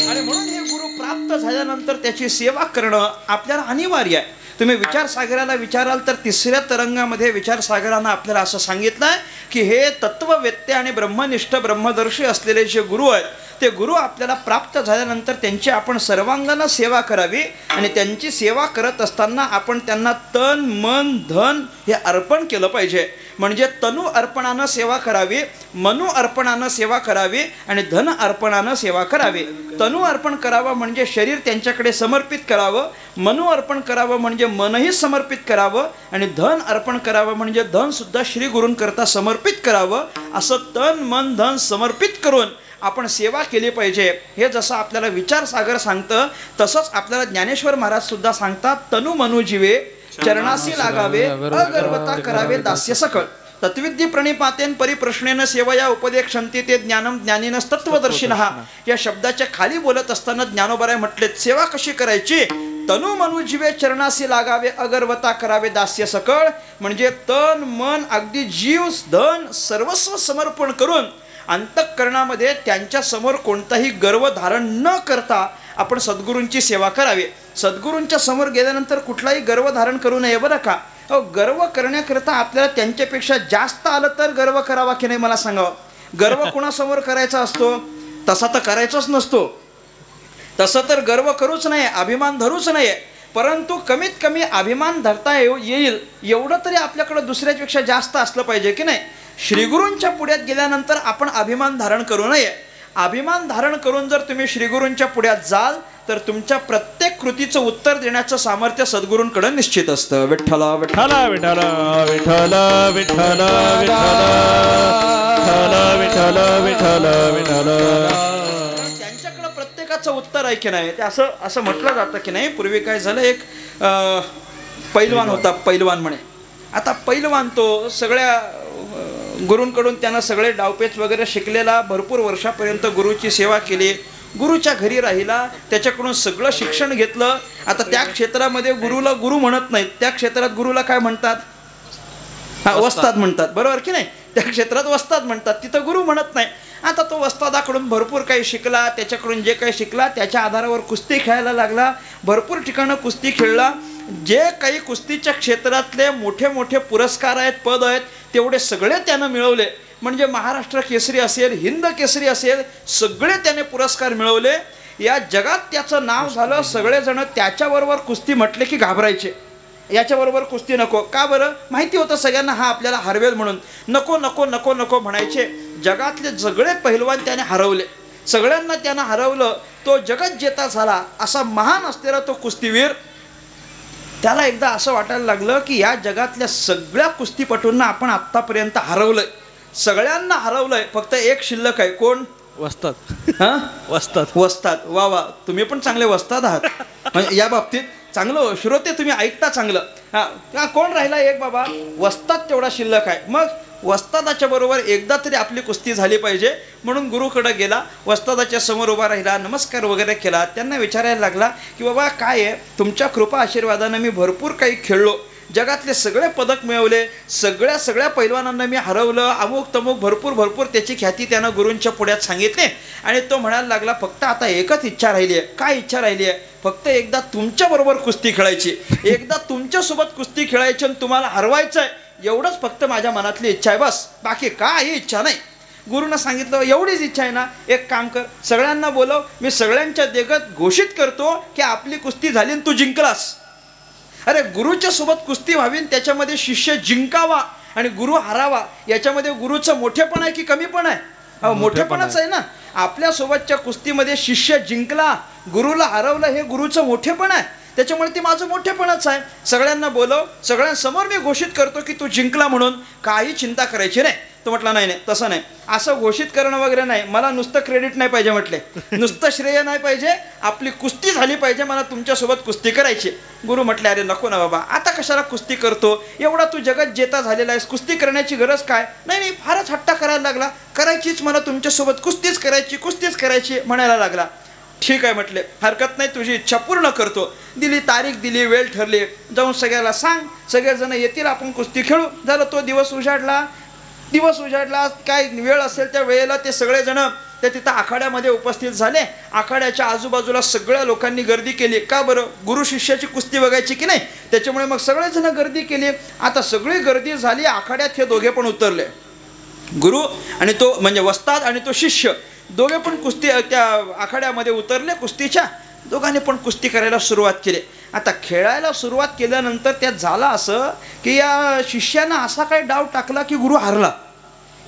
A: आणि म्हणून हे गुरु प्राप्त झाल्यानंतर त्याची सेवा करणं आपल्याला अनिवार्य आहे. तुम्ही विचारसागराला विचाराल तर तिसऱ्या तरंगामध्ये विचारसागरानं आपल्याला असं सांगितलं आहे की हे तत्ववेत्ते आणि ब्रह्मनिष्ठ ब्रह्मदर्शी असलेले जे गुरु आहेत ते गुरु आपल्याला प्राप्त झाल्यानंतर त्यांची आपण सर्वांगानं सेवा करावी. आणि त्यांची सेवा करत असताना आपण त्यांना तन मन धन हे अर्पण केलं पाहिजे. म्हणजे तनु अर्पणानं सेवा करावी, मनु अर्पणानं सेवा करावी आणि धन अर्पणानं सेवा करावी. तनु अर्पण करावं म्हणजे शरीर त्यांच्याकडे समर्पित करावं, मनु अर्पण करावं म्हणजे मनही समर्पित करावं, आणि धन अर्पण करावं म्हणजे धनसुद्धा श्री गुरूंकरता समर्पित करावं. असं तन मन धन समर्पित करून आपण सेवा केली पाहिजे. हे जसं आपल्याला विचारसागर सांगतं तसंच आपल्याला ज्ञानेश्वर महाराज सुद्धा सांगतात, तनु मनु जीवे चरणासी लागावे अगर्वता करावे दास्य सकळ. तत्विद्धी प्रणिपातेन परिप्रश्नेन सेवया उपदेक्षन्ति ते ज्ञानम ज्ञानिनस तत्वदर्शिनः. या शब्दाच्या खाली बोलत असताना ज्ञानोबाराय म्हटलेत सेवा कशी करायची. तनु मनु जीवे चरणासी लागावे अगर्वता करावे दास्य सकळ. म्हणजे तन मन अगदी जीव धन सर्वस्व समर्पण करून अंतःकरणामध्ये त्यांच्या समोर कोणताही गर्व धारण न करता आपण सद्गुरूंची सेवा करावी. सद्गुरूंच्या समोर गेल्यानंतर कुठलाही गर्व धारण करू नये बरं का. गर्व करण्याकरता आपल्याला त्यांच्यापेक्षा जास्त आलं तर गर्व करावा की नाही मला सांगावं. गर्व कोणासमोर करायचा असतो? तसा तर करायचाच नसतो. तसं तर गर्व करूच नये, अभिमान धरूच नये. परंतु कमीत कमी अभिमान धरता येईल एवढं तरी आपल्याकडं दुसऱ्यापेक्षा जास्त असलं पाहिजे की नाही. श्रीगुरूंच्या पुढ्यात गेल्यानंतर आपण अभिमान धारण करू नये. अभिमान धारण करून जर तुम्ही श्रीगुरूंच्या पुढ्यात जाल तर तुमच्या प्रत्येक कृतीचं उत्तर देण्याचं सामर्थ्य सद्गुरूंकडे निश्चित असतं. विठ्ठल विठ्ठल विठ्ठल विठ्ठल विठ्ठल विठ्ठल विठ्ठल विठ्ठल. त्यांच्याकडे प्रत्येकाचं उत्तर आहे की नाही. ते असं म्हटलं जातं की नाही. पूर्वी काय झालं, एक पैलवान होता, पैलवान म्हणे. आता पैलवान तो सगळ्या गुरूंकडून त्यानं सगळे डावपेच वगैरे शिकलेला, भरपूर वर्षापर्यंत गुरुची सेवा केली, गुरुच्या घरी राहिला, त्याच्याकडून सगळं शिक्षण घेतलं. आता त्या क्षेत्रामध्ये गुरुला गुरु म्हणत नाहीत, त्या क्षेत्रात गुरुला काय म्हणतात? वस्ताद म्हणतात, बरोबर की नाही. त्या क्षेत्रात वस्ताद म्हणतात, तिथं गुरु म्हणत नाही. आता तो वस्तादाकडून भरपूर काही शिकला, त्याच्याकडून जे काही शिकला त्याच्या आधारावर कुस्ती खेळायला लागला, भरपूर ठिकाणं कुस्ती खेळला. जे काही कुस्तीच्या क्षेत्रातले मोठे मोठे पुरस्कार आहेत, पद आहेत, तेवढे सगळे त्यानं मिळवले. म्हणजे महाराष्ट्र केसरी असेल, हिंद केसरी असेल, सगळे त्याने पुरस्कार मिळवले. या जगात त्याचं नाव झालं. सगळेजण त्याच्याबरोबर कुस्ती म्हटले की घाबरायचे, याच्याबरोबर कुस्ती नको. का बरं? माहिती होतं सगळ्यांना हा आपल्याला हरवेल म्हणून. नको नको नको नको म्हणायचे. जगातले सगळे पहिलवान त्याने हरवले, सगळ्यांना त्यानं हरवलं. तो जगत जेता झाला, असा महान असलेला तो कुस्तीवीर. त्याला एकदा असं वाटायला लागलं की या जगातल्या सगळ्या कुस्तीपटूंना आपण आत्तापर्यंत हरवलंय, सगळ्यांना हरवलंय, फक्त एक शिल्लक आहे. कोण?
B: वस्ताद.
A: हां,
B: वस्ताद.
A: वस्ताद. वा वा, तुम्ही पण चांगले वस्ताद आहात. म्हणजे या बाबतीत चांगलं श्रोते, तुम्ही ऐकता चांगलं. हां, कोण राहिला? एक बाबा वस्ताद तेवढा शिल्लक आहे. मग वस्तादाच्या बरोबर एकदा तरी आपली कुस्ती झाली पाहिजे म्हणून गुरुकडे गेला, वस्तादाच्या समोर उभा राहिला, नमस्कार वगैरे केला. त्यांना विचारायला लागला की बाबा काय आहे, तुमच्या कृपा आशीर्वादानं मी भरपूर काही खेळलो, जगातले सगळे पदक मिळवले, सगळ्या पैलवानांना मी हरवलं, अमुक तमुक भरपूर त्याची ख्याती त्यानं गुरूंच्या पुढ्यात सांगितले. आणि तो म्हणायला लागला फक्त आता एकच इच्छा राहिली आहे. काय इच्छा राहिली आहे? फक्त एकदा तुमच्याबरोबर कुस्ती खेळायची, एकदा तुमच्यासोबत कुस्ती खेळायची आणि तुम्हाला हरवायचं आहे, एवढंच फक्त माझ्या मनातली इच्छा आहे, बस, बाकी काही इच्छा नाही. गुरुनं सांगितलं एवढीच इच्छा आहे ना, एक काम कर, सगळ्यांना बोलव, मी सगळ्यांच्या देखत घोषित करतो की आपली कुस्ती झाली आणि तू जिंकलास. अरे गुरुच्या सोबत कुस्ती व्हावी, त्याच्यामध्ये शिष्य जिंकावा आणि गुरु हरावा, याच्यामध्ये गुरुचं मोठेपण आहे की कमीपण आहे? मोठेपणच आहे ना. आपल्यासोबतच्या कुस्तीमध्ये शिष्य जिंकला, गुरुला हरवलं, हे गुरुचं मोठेपण आहे. त्याच्यामुळे ते माझं मोठेपणच आहे. सगळ्यांना बोलव, सगळ्यांसमोर मी घोषित करतो की तू जिंकला म्हणून, काही चिंता करायची नाही. तो म्हटला नाही तसं नाही, असं घोषित करणं वगैरे नाही, मला नुसतं क्रेडिट नाही पाहिजे, म्हटले नुसतं श्रेय नाही पाहिजे, आपली कुस्ती झाली पाहिजे, मला तुमच्यासोबत कुस्ती करायची. गुरु म्हटले अरे नको ना बाबा, आता कशाला कुस्ती करतो, एवढा तू जगत जेता झालेला आहेस, कुस्ती करण्याची गरज काय? नाही फारच हट्टा करायला लागला, करायचीच मला तुमच्यासोबत कुस्तीच करायची म्हणायला लागला. ठीक आहे म्हटले, हरकत नाही, तुझी इच्छा पूर्ण करतो. दिली तारीख, दिली वेळ ठरली, जाऊन सगळ्याला सांग, सगळेजण येतील, आपण कुस्ती खेळू. झालं, तो दिवस उजाडला. काय वेळ असेल त्या वेळेला ते सगळेजण ते तिथं आखाड्यामध्ये उपस्थित झाले. आखाड्याच्या आजूबाजूला सगळ्या लोकांनी गर्दी केली. का बरं? गुरु शिष्याची कुस्ती बघायची की नाही, त्याच्यामुळे मग सगळेजण गर्दी केली. आता सगळी गर्दी झाली, आखाड्यात हे दोघे पण उतरले, गुरु आणि तो म्हणजे वस्ताद आणि तो शिष्य, दोघे पण कुस्ती त्या आखाड्यामध्ये उतरले. कुस्तीच्या दोघांनी पण कुस्ती करायला सुरुवात केली. आता खेळायला सुरुवात केल्यानंतर त्यात झालं असं की या शिष्यानं असा काही डाव टाकला की गुरु हारला.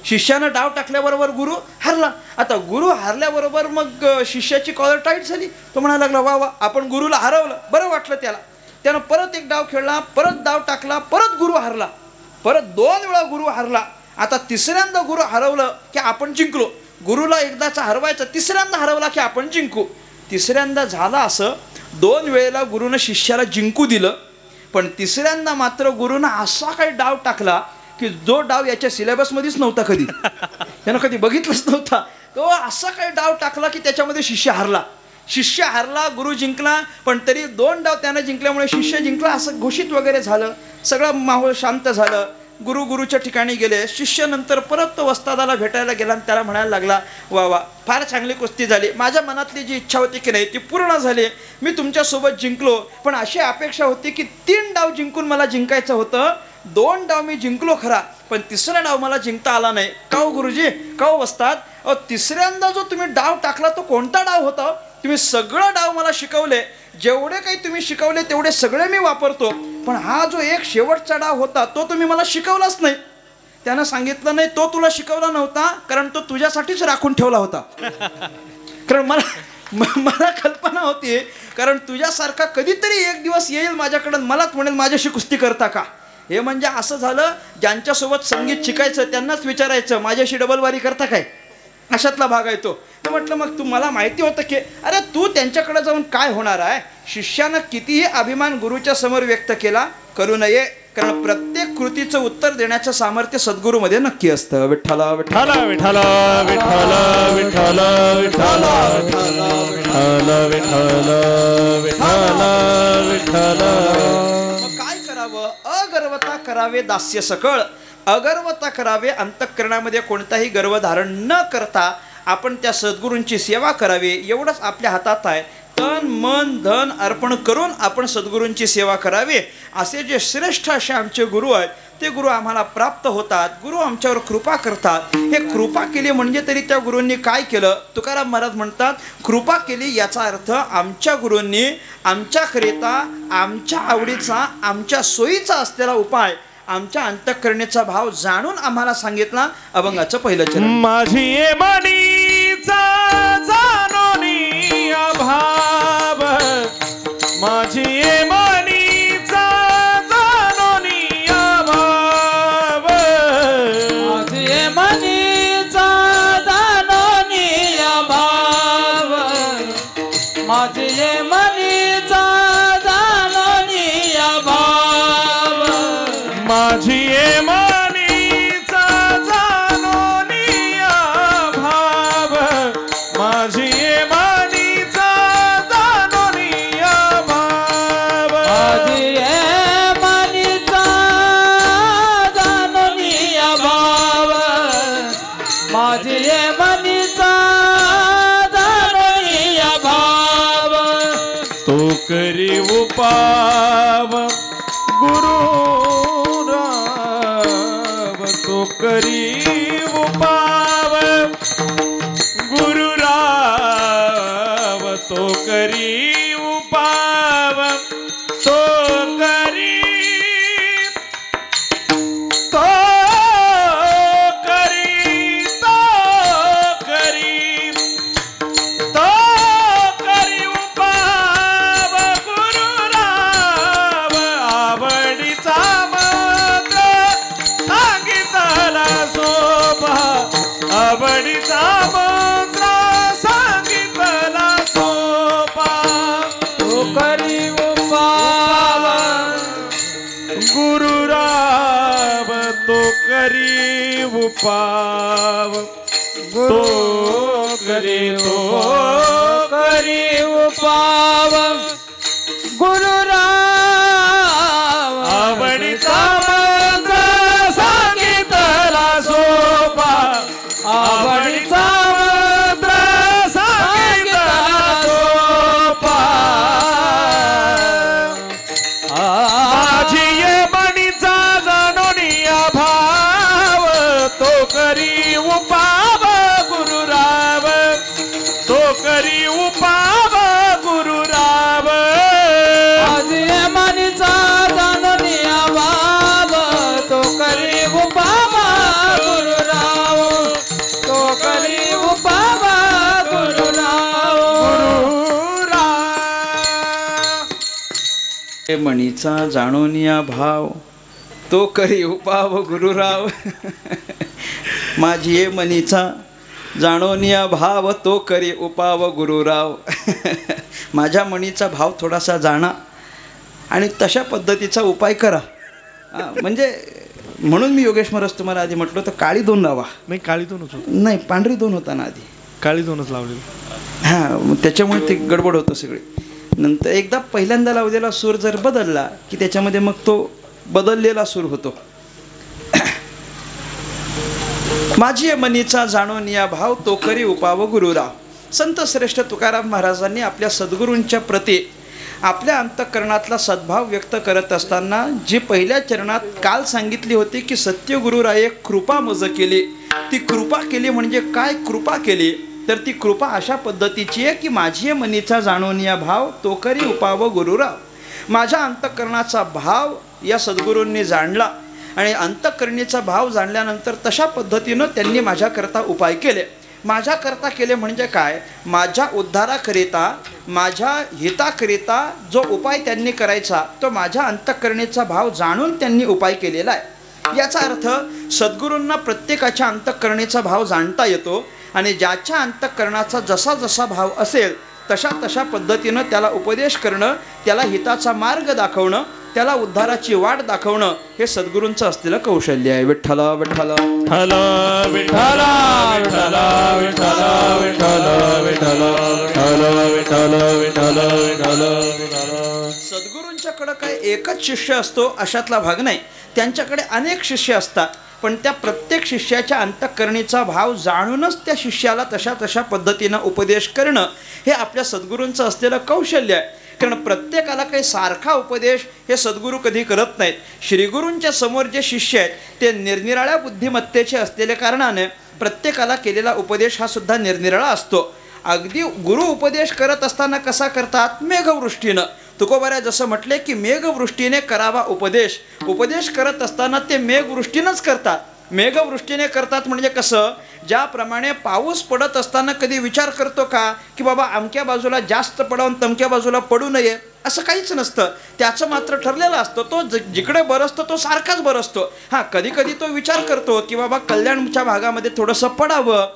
A: शिष्यानं डाव टाकल्याबरोबर गुरु हारला. आता गुरु हारल्याबरोबर मग शिष्याची कॉलर टाईट झाली. तो म्हणायला लागला वा वा, आपण गुरुला हरवलं. बरं वाटलं त्याला. त्यानं परत एक डाव खेळला, परत डाव टाकला, परत गुरु हारला, परत 2 वेळा गुरु हारला. आता तिसऱ्यांदा गुरु हरवलं की आपण जिंकलो. गुरुला एकदाचा हरवायचा, तिसऱ्यांदा हरवला की आपण जिंकू. तिसऱ्यांदा झालं असं, 2 वेळेला गुरुनं शिष्याला जिंकू दिलं, पण तिसऱ्यांदा मात्र गुरुनं असा काही डाव टाकला की जो डाव याच्या सिलेबसमध्येच नव्हता, कधी त्यानं कधी बघितलंच नव्हता. तो असा काही डाव टाकला की त्याच्यामध्ये शिष्य हरला, गुरु जिंकला, पण तरी 2 डाव त्यानं जिंकल्यामुळे शिष्य जिंकला असं घोषित वगैरे झालं. सगळं माहोल शांत झालं. गुरुच्या ठिकाणी गेले. शिष्य नंतर परत तो वस्तादाला भेटायला गेला आणि त्याला म्हणायला लागला, वा वा, फार चांगली कुस्ती झाली, माझ्या मनातली जी इच्छा होती की नाही ती पूर्ण झाली, मी तुमच्यासोबत जिंकलो, पण अशी अपेक्षा होती की 3 डाव जिंकून मला जिंकायचं होतं. 2 डाव मी जिंकलो खरा, पण 3रा डाव मला जिंकता आला नाही. का हो गुरुजी, का हो वस्ताद, 3ऱ्यांदा जो तुम्ही डाव टाकला तो कोणता डाव होता? तुम्ही सगळं डाव मला शिकवले, जेवढे काही तुम्ही शिकवले तेवढे सगळे मी वापरतो, पण हा जो एक शेवटचा डाव होता तो तुम्ही मला शिकवलाच नाही. त्यानं सांगितलं, नाही, तो तुला शिकवला नव्हता, कारण तो तुझ्यासाठीच राखून ठेवला होता. कारण मला कल्पना होती, कारण तुझ्यासारखा कधीतरी एक दिवस येईल माझ्याकडं, मलाच म्हणेल माझ्याशी कुस्ती करता का. हे म्हणजे असं झालं, ज्यांच्यासोबत संगीत शिकायचं त्यांनाच विचारायचं माझ्याशी डबलवारी करता काय, अशातला भाग आहे तो. तर म्हटलं, मग मला माहिती होतं की अरे तू त्यांच्याकडे जाऊन काय होणार आहे. शिष्यानं कितीही अभिमान गुरुच्या समोर व्यक्त केला, करू नये, कारण प्रत्येक कृतीचं उत्तर देण्याचं सामर्थ्य सद्गुरूमध्ये नक्की असतं. विठ्ठला विठ्ठला विठ्ठला विठ्ठला विठ्ठला विठ्ठला विठ्ठला विठ्ठला विठ्ठला. मग काय करावं? अगर्वता करावे दास्य सकळ, अगर्वता करावे, अंतःकरणामध्ये कोणताही गर्व धारण न करता आपण त्या सद्गुरूंची सेवा करावी, एवढंच आपल्या हातात आहे. तन मन धन अर्पण करून आपण सद्गुरूंची सेवा करावी. असे जे श्रेष्ठ असे आमचे गुरु आहेत ते गुरु आम्हाला प्राप्त होतात, गुरु आमच्यावर कृपा करतात. हे कृपा केली म्हणजे तरी त्या गुरूंनी काय केलं? तुकाराम महाराज म्हणतात, कृपा केली याचा अर्थ आमच्या गुरूंनी आमच्याकरिता आमच्या आवडीचा आमच्या सोयीचा असलेला उपाय आमच्या अंतःकरणेचा भाव जाणून आम्हाला सांगितला. अभंगाचं पहिलं चरण.
B: माझी मनीचा जाणोनी अभाव, माझी मनीचा जाणोनी अभाव, माझी मनीचा जाणोनी अभाव, माझी मनीचा जाणोनी अभाव, माझी मनीचा जाणोनी अभाव, माझी मनीचा जाणोनी अभाव, माझी मनीचा जाणोनी अभाव, माझी मनीचा जाणोनी अभाव. तो करी उपाव गुरु तो करी उपाव गुरु राव, तो करी उपाव, तो करी, तो करी, तो करी, तो करी उपाव गुरु राव. आवडीचा आवडीचा मंत्र सांगितला सोपा, तो करी उपाव गुरु राव, तो करी उपाव, तो करी उपाव गुरु राव. आवडीचा मंत्र सांगितला सोपा, आवडीचा मंत्र सांगितला सोपा. माझी मनीचा जाणोनी अभाव, तो करी उपाव गुरु राव, तो करी उपाव गुरु राव. माझी मनीचा जाणोनी अभाव, तो करी उपाव गुरु राव, तो करी उपाव गुरु राव. गुरु राव.
A: मणीचा जाणोनिया भाव, तो करी उपाव गुरुराव. माझी मनीचा जाणोनिया भाव, तो करी उपाव गुरुराव. माझ्या मणीचा भाव थोडासा जाणा आणि तशा पद्धतीचा उपाय करा. म्हणजे म्हणून मी योगेश महाराज तुम्हाला आधी म्हटलं तर काळी 2 लावा.
B: नाही, काळी 2 होतो,
A: नाही, पांढरी 2 होता ना आधी,
B: काळी 2च लावली.
A: हां, त्याच्यामुळे ते गडबड होतं सगळी. नंतर एकदा पहिल्यांदा लावलेला सूर जर बदलला की त्याच्यामध्ये मग तो बदललेला सूर होतो. माझी मनीचा जाणून या भाव तो करी उपाव गुरुराव. संत श्रेष्ठ तुकाराम महाराजांनी आपल्या सद्गुरूंच्या प्रती आपल्या अंतःकरणातला सद्भाव व्यक्त करत असताना जी पहिल्या चरणात काल सांगितली होती की सत्यगुरुराये कृपा मज केली. ती कृपा केली म्हणजे काय कृपा केली तर ती कृपा अशा पद्धतीची आहे की माझी मनीचा जाणून या भाव तो करी उपाव गुरुराव. माझ्या अंतःकरणाचा भाव या सद्गुरूंनी जाणला आणि अंतःकरणीचा भाव जाणल्यानंतर तशा पद्धतीनं त्यांनी माझ्याकरता उपाय केले. माझ्याकरता केले म्हणजे काय, माझ्या उद्धाराकरिता माझ्या हिताकरिता जो उपाय त्यांनी करायचा तो माझ्या अंतःकरणीचा भाव जाणून त्यांनी उपाय केलेला आहे. याचा अर्थ सद्गुरूंना प्रत्येकाच्या अंतःकरणीचा भाव जाणता येतो आणि ज्याच्या अंतःकरणाचा जसा जसा भाव असेल तशा तशा पद्धतीनं त्याला उपदेश करणं, त्याला हिताचा मार्ग दाखवणं, त्याला उद्धाराची वाट दाखवणं हे सद्गुरूंचं असलेलं कौशल्य आहे. विठ्ठल विठ्ठल
B: हलो विठ्ठल विठ्ठल विठ्ठल विठ्ठल विठ्ठल विठ्ठल विठ्ठल विठ्ठल विठ्ठल.
A: सद्गुरूंच्याकडं काय एकच शिष्य असतो अशातला भाग नाही. त्यांच्याकडे अनेक शिष्य असतात पण त्या प्रत्येक शिष्याच्या अंतःकरणीचा भाव जाणूनच त्या शिष्याला तशा तशा पद्धतीनं उपदेश करणं हे आपल्या सद्गुरूंचं असलेलं कौशल्य आहे. कारण प्रत्येकाला काही सारखा उपदेश हे सद्गुरू कधी करत नाहीत. श्रीगुरूंच्या समोर जे शिष्य आहेत ते निरनिराळ्या बुद्धिमत्तेचे असलेल्या कारणाने प्रत्येकाला केलेला उपदेश हा सुद्धा निरनिराळा असतो. अगदी गुरु उपदेश करत असताना कसा करतात, मेघवृष्टीनं. तुकोबाऱ्या जसं म्हटले की मेघवृष्टीने करावा उपदेश. उपदेश करत असताना ते मेघवृष्टीनंच करतात. मेघवृष्टीने करतात म्हणजे कसं, ज्याप्रमाणे पाऊस पडत असताना कधी विचार करतो का की बाबा अमक्या बाजूला जास्त पडावून तमक्या बाजूला पडू नये, असं काहीच नसतं. त्याचं मात्र ठरलेलं असतं. तो जिकडे बरसतो तो सारखाच बरसतो. हां, कधी कधी तो विचार करतो की बाबा कल्याणच्या भागामध्ये थोडंसं पडावं,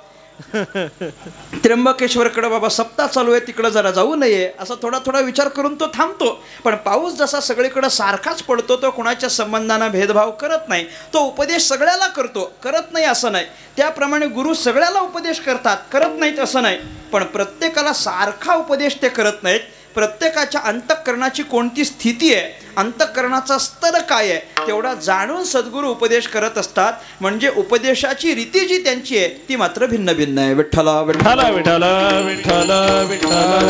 A: त्र्यंबकेश्वरकडे बाबा सप्ताह चालू आहे तिकडं जरा जाऊ नये, असा थोडा थोडा विचार करून तो थांबतो. पण पाऊस जसा सगळीकडे सारखाच पडतो तो कोणाच्या संबंधांना भेदभाव करत नाही. तो उपदेश सगळ्याला करतो, करत नाही असं नाही. त्याप्रमाणे गुरु सगळ्याला उपदेश करतात, करत नाहीत असं नाही. पण प्रत्येकाला सारखा उपदेश ते करत नाहीत. प्रत्येकाच्या अंतःकरणाची कोणती स्थिती आहे, अंतःकरणाचा स्तर काय आहे तेवढा जाणून सद्गुरू उपदेश करत असतात. म्हणजे उपदेशाची रीती जी त्यांची आहे ती मात्र भिन्न भिन्न आहे. विठ्ठल विठ्ठल
B: विठ्ठल विठ्ठल विठ्ठल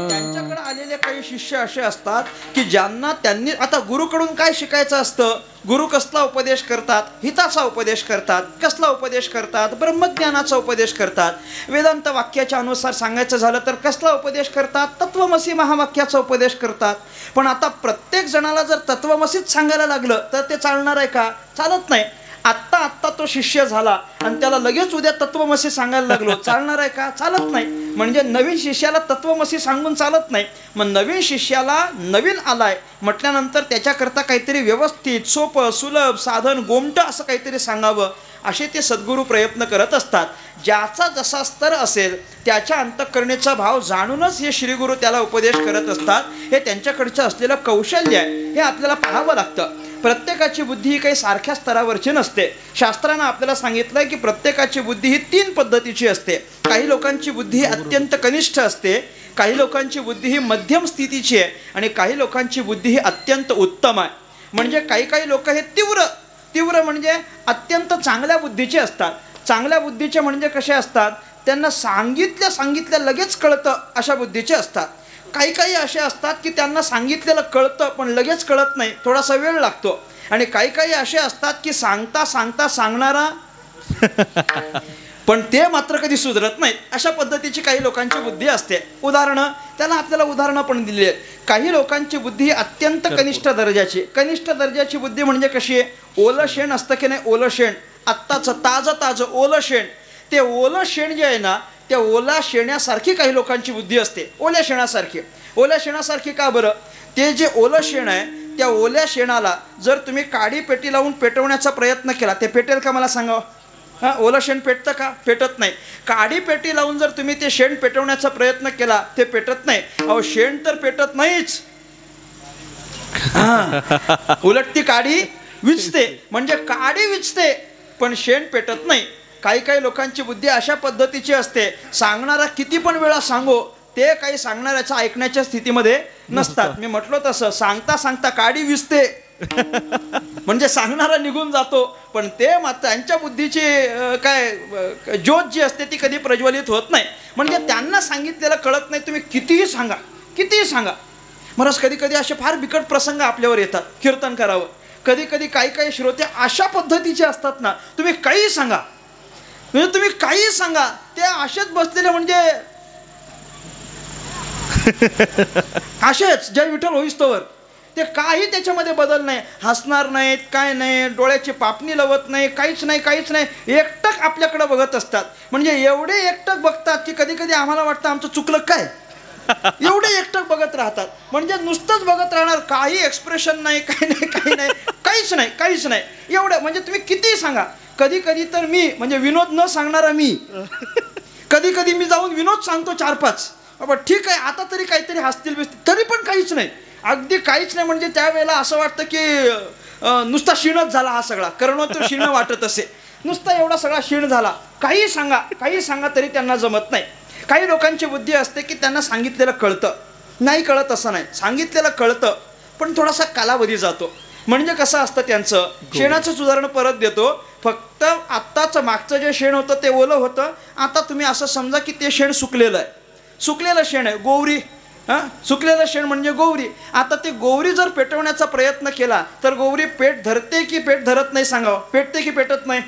A: त्यांच्याकडे आलेले काही शिष्य असे असतात की ज्यांना त्यांनी आता गुरुकडून काय शिकायचं असतं. गुरु कसला उपदेश करतात, हिताचा उपदेश करतात. कसला उपदेश करतात, ब्रह्मज्ञानाचा उपदेश करतात. वेदांत वाक्याच्या अनुसार सांगायचं झालं तर कसला उपदेश करतात, तत्वमसी महावाक्याचा उपदेश करतात. पण आता प्रत्येक जणाला जर तत्वमसीच सांगायला लागलं तर ते चालणार आहे का, चालत नाही. आत्ता तो शिष्य झाला आणि त्याला लगेच उद्या तत्वमसी सांगायला लागलो, चालणार आहे का, चालत नाही. म्हणजे नवीन शिष्याला तत्वमसी सांगून चालत नाही. मग नवीन शिष्याला नवीन आलाय म्हटल्यानंतर त्याच्याकरता काहीतरी व्यवस्थित सोपं सुलभ साधन गोमटं असं काहीतरी सांगावं असे ते सद्गुरू प्रयत्न करत असतात. ज्याचा जसा स्तर असेल त्याच्या अंतःकरणेचा भाव जाणूनच हे श्रीगुरू त्याला उपदेश करत असतात. हे त्यांच्याकडचं असलेलं कौशल्य आहे, हे आपल्याला पाहावं लागतं. प्रत्येकाची बुद्धी ही काही सारख्या स्तरावरची नसते. शास्त्रानं आपल्याला सांगितलं की प्रत्येकाची बुद्धी ही 3 पद्धतीची असते. काही लोकांची बुद्धी ही अत्यंत कनिष्ठ असते, काही लोकांची बुद्धी ही मध्यम स्थितीची आहे आणि काही लोकांची बुद्धी ही अत्यंत उत्तम आहे. म्हणजे काही लोक हे तीव्र म्हणजे अत्यंत चांगल्या बुद्धीचे असतात. चांगल्या बुद्धीचे म्हणजे कसे असतात, त्यांना सांगितल्या लगेच कळतं अशा बुद्धीचे असतात. काही असे असतात की त्यांना सांगितलेलं कळतं पण लगेच कळत नाही, थोडासा वेळ लागतो. आणि काही असे असतात की सांगता सांगणारा पण ते मात्र कधी सुधरत नाहीत. अशा पद्धतीची काही लोकांची बुद्धी असते. उदाहरणं त्याला आपल्याला उदाहरणं पण दिली आहेत. काही लोकांची बुद्धी अत्यंत कनिष्ठ दर्जाची बुद्धी म्हणजे कशी आहे, ओलं शेण असतं की नाही, ओलं शेण आत्ताचं ताजं ओलं शेण, ते ओलं शेण जे आहे ना त्या ओल्या शेण्यासारखी काही लोकांची बुद्धी असते. ओल्या शेणासारखी का बरं, ते जे ओलं शेण आहे त्या ओल्या शेणाला जर तुम्ही काडी पेटी लावून पेटवण्याचा प्रयत्न केला ते पेटेल का, मला सांगा. हां, ओलं शेण पेटतं का, पेटत नाही. काडी पेटी लावून जर तुम्ही ते शेण पेटवण्याचा प्रयत्न केला ते पेटत नाही. अहो, शेण तर पेटत नाहीच, उलट ती काडी विझते. म्हणजे काडी विझते पण शेण पेटत नाही. काही लोकांची बुद्धी अशा पद्धतीची असते, सांगणारा किती पण वेळा सांगो ते काही सांगणाऱ्याच्या ऐकण्याच्या स्थितीमध्ये नसतात. मी म्हटलो तसं सांगता काडी विझते म्हणजे सांगणारा निघून जातो, पण ते मात्र त्यांच्या बुद्धीची ज्योत जी असते ती कधी प्रज्वलित होत नाही. म्हणजे त्यांना सांगितलेलं कळत नाही. तुम्ही कितीही सांगा, कितीही सांगा. महाराज कधी कधी असे फार बिकट प्रसंग आपल्यावर येतात कीर्तन करावं. कधी कधी काही श्रोते अशा पद्धतीचे असतात ना, तुम्ही काही सांगा, म्हणजे तुम्ही काही सांगा, ते असेच बसलेले, म्हणजे असेच जय विठ्ठल होईस्तोवर. ते काही त्याच्यामध्ये बदल नाही. हसणार नाहीत, काय नाही, डोळ्याची पापणी लवत नाही, काहीच नाही, काहीच नाही. एकटक आपल्याकडे बघत असतात. म्हणजे एवढे एकटक बघतात की कधी कधी आम्हाला वाटतं आमचं चुकलं काय, एवढे एकटक बघत राहतात. म्हणजे नुसतंच बघत राहणार, काही एक्सप्रेशन नाही, काही नाही, काही नाही, काहीच नाही, काहीच नाही. एवढं म्हणजे तुम्ही कितीही सांगा. कधी कधी तर मी म्हणजे विनोद न सांगणारा मी, कधी कधी मी जाऊन विनोद सांगतो 4-5. बाबा ठीक आहे, आता तरी काहीतरी हसतील बिसतील, तरी पण काहीच नाही, अगदी काहीच नाही. म्हणजे त्यावेळेला असं वाटतं की नुसता क्षीणच झाला हा सगळा, करणोत्तर क्षीण वाटत असे, नुसता एवढा सगळा क्षीण झाला. काही सांगा, काही सांगा तरी त्यांना जमत नाही. काही लोकांची बुद्धी असते की त्यांना सांगितलेलं कळतं, नाही कळत असं नाही, सांगितलेलं कळतं पण थोडासा कालावधी जातो. म्हणजे कसं असतं त्यांचं, शेणाचंच उदाहरण परत देतो. फक्त आत्ताचं मागचं जे शेण होतं ते ओलं होतं, आता तुम्ही असं समजा की ते शेण सुकलेलं आहे, सुकलेलं शेण आहे, गोवरी. सुकलेलं शेण म्हणजे गोवरी. आता ती गोवरी जर पेटवण्याचा प्रयत्न केला तर गोवरी पेट धरते की पेट धरत नाही सांगावं, पेटते की पेटत नाही?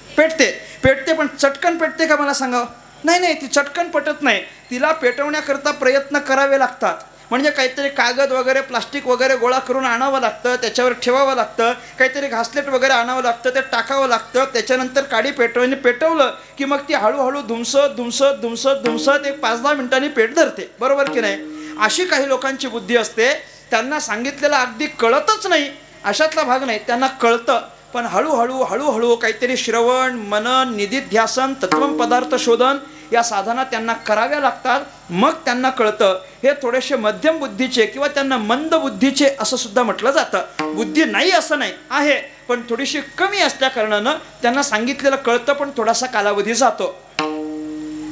A: पेटते, पेटते, पण चटकन पेटते का मला सांगावं? नाही नाही, ती चटकन पटत नाही. तिला पेटवण्याकरता प्रयत्न करावे लागतात. म्हणजे काहीतरी कागद वगैरे प्लास्टिक वगैरे गोळा करून आणावं लागतं, त्याच्यावर ठेवावं लागतं, काहीतरी घासलेट वगैरे आणावं लागतं, ते टाकावं लागतं, त्याच्यानंतर काडी पेटवलं की मग ती हळूहळू धुमसत धुमसत धुमसत धुमसत 1-5-10 मिनिटांनी पेट धरते. बरोबर की नाही? अशी काही लोकांची बुद्धी असते. त्यांना सांगितलेलं अगदी कळतच नाही, अशातला भाग नाही, त्यांना कळतं, पण हळूहळू हळूहळू काहीतरी श्रवण मनन निधिध्यासन तत्वम पदार्थ शोधन या साधना त्यांना कराव्या लागतात, मग त्यांना कळतं. हे थोडेसे मध्यम बुद्धीचे किंवा त्यांना मंद बुद्धीचे असं सुद्धा म्हटलं जातं. बुद्धी नाही असं नाही, आहे, पण थोडीशी कमी असल्या कारणानं त्यांना सांगितलेलं कळतं पण थोडासा कालावधी जातो.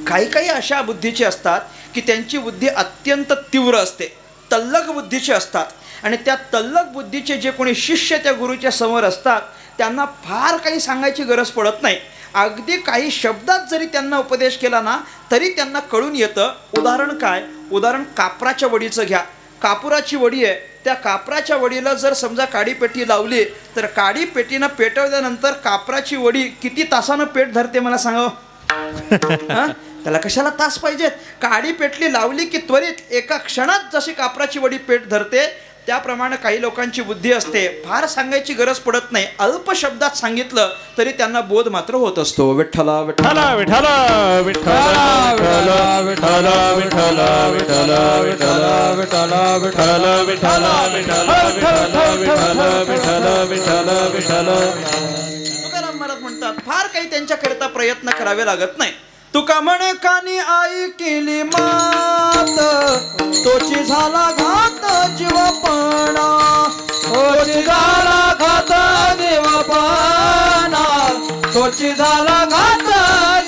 A: काही काही अशा बुद्धीचे असतात की त्यांची बुद्धी अत्यंत तीव्र असते, तल्लख बुद्धीचे असतात. आणि त्या तल्लख बुद्धीचे जे कोणी शिष्य त्या गुरुच्या समोर असतात त्यांना फार काही सांगायची गरज पडत नाही. अगदी काही शब्दात जरी त्यांना उपदेश केला ना तरी त्यांना कळून येतं. उदाहरण काय? उदाहरण कापराच्या वडीचं घ्या. कापुराची वडी आहे, त्या कापराच्या वडीला जर समजा काडीपेटी लावली तर काडीपेटीनं पेटवल्यानंतर कापराची वडी किती तासानं पेट धरते मला सांगा? त्याला कशाला तास पाहिजेत? काडी पेटली लावली की त्वरित एका क्षणात जशी कापराची वडी पेट धरते, त्याप्रमाणे काही लोकांची बुद्धी असते. फार सांगायची गरज पडत नाही, अल्प शब्दात सांगितलं तरी त्यांना बोध मात्र होत असतो. विठ्ठला विठ्ठला विठ्ठला विठ्ठला विठ्ठला विठ्ठला विठ्ठला विठ्ठला विठ्ठला विठ्ठला विठ्ठला विठ्ठला विठ्ठला विठ्ठला. तुकाराम महाराज म्हणतात फार काही त्यांच्याकरिता प्रयत्न करावे लागत नाही. तुका म्हणे कानी आई केली मात, तोची झाला घात जीवपणा, तोची झाला घात जीवपणा, तोची झाला घात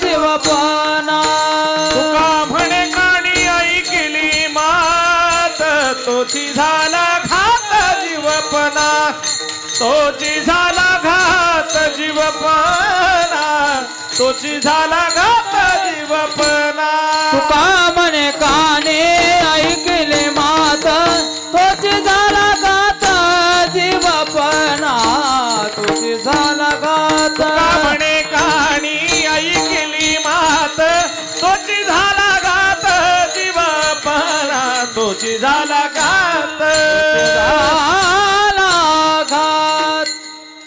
A: जीवपणा.
B: तुका म्हणे कानी आई केली मात, तोची झाला घात जीवपणा, तोची झाला घात जीवपणा, तोची झाला घात जीवपणा.
C: तुका म्हणे काने ऐकले मात, तोची झाला घात जीवपणा, तोची झाला घात.
B: तुका म्हणे कानी ऐकली मात, तोची झाला घात जीवपणा, तोची झाला घात.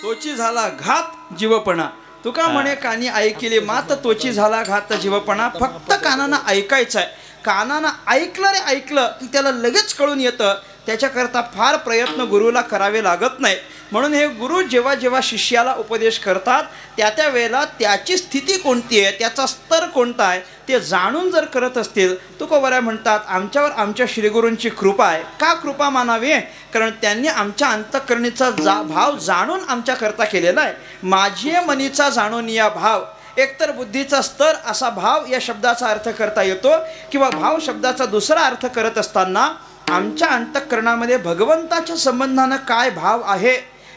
A: तोची झाला घात जीवपणा. तुका म्हणे कानी ऐकले मात, तोची झाला घात जीवपणा. फक्त कानानं ऐकायचं आहे. कानानं ऐकलं रे ऐकलं की त्याला लगेच कळून येतं. त्याच्याकरता फार प्रयत्न गुरुला करावे लागत नाही. म्हणून हे गुरु जेव्हा जेव्हा शिष्याला उपदेश करतात त्या त्या वेळेला त्याची स्थिती कोणती आहे, त्याचा स्तर कोणता आहे ते जाणून जर करत असतील तुकोबऱ्या म्हणतात आमच्यावर आमच्या श्रीगुरूंची कृपा आहे. का कृपा मानावी? कारण त्यांनी आमच्या अंतःकरणीचा भाव जाणून आमच्याकरता केलेला आहे. माझी मनीचा जाणून या भाव. एकतर बुद्धीचा स्तर असा भाव या शब्दाचा अर्थ करता येतो, किंवा भाव शब्दाचा दुसरा अर्थ करत असताना आमच्या अंतःकरणामध्ये भगवंताच्या संबंधानं काय भाव आहे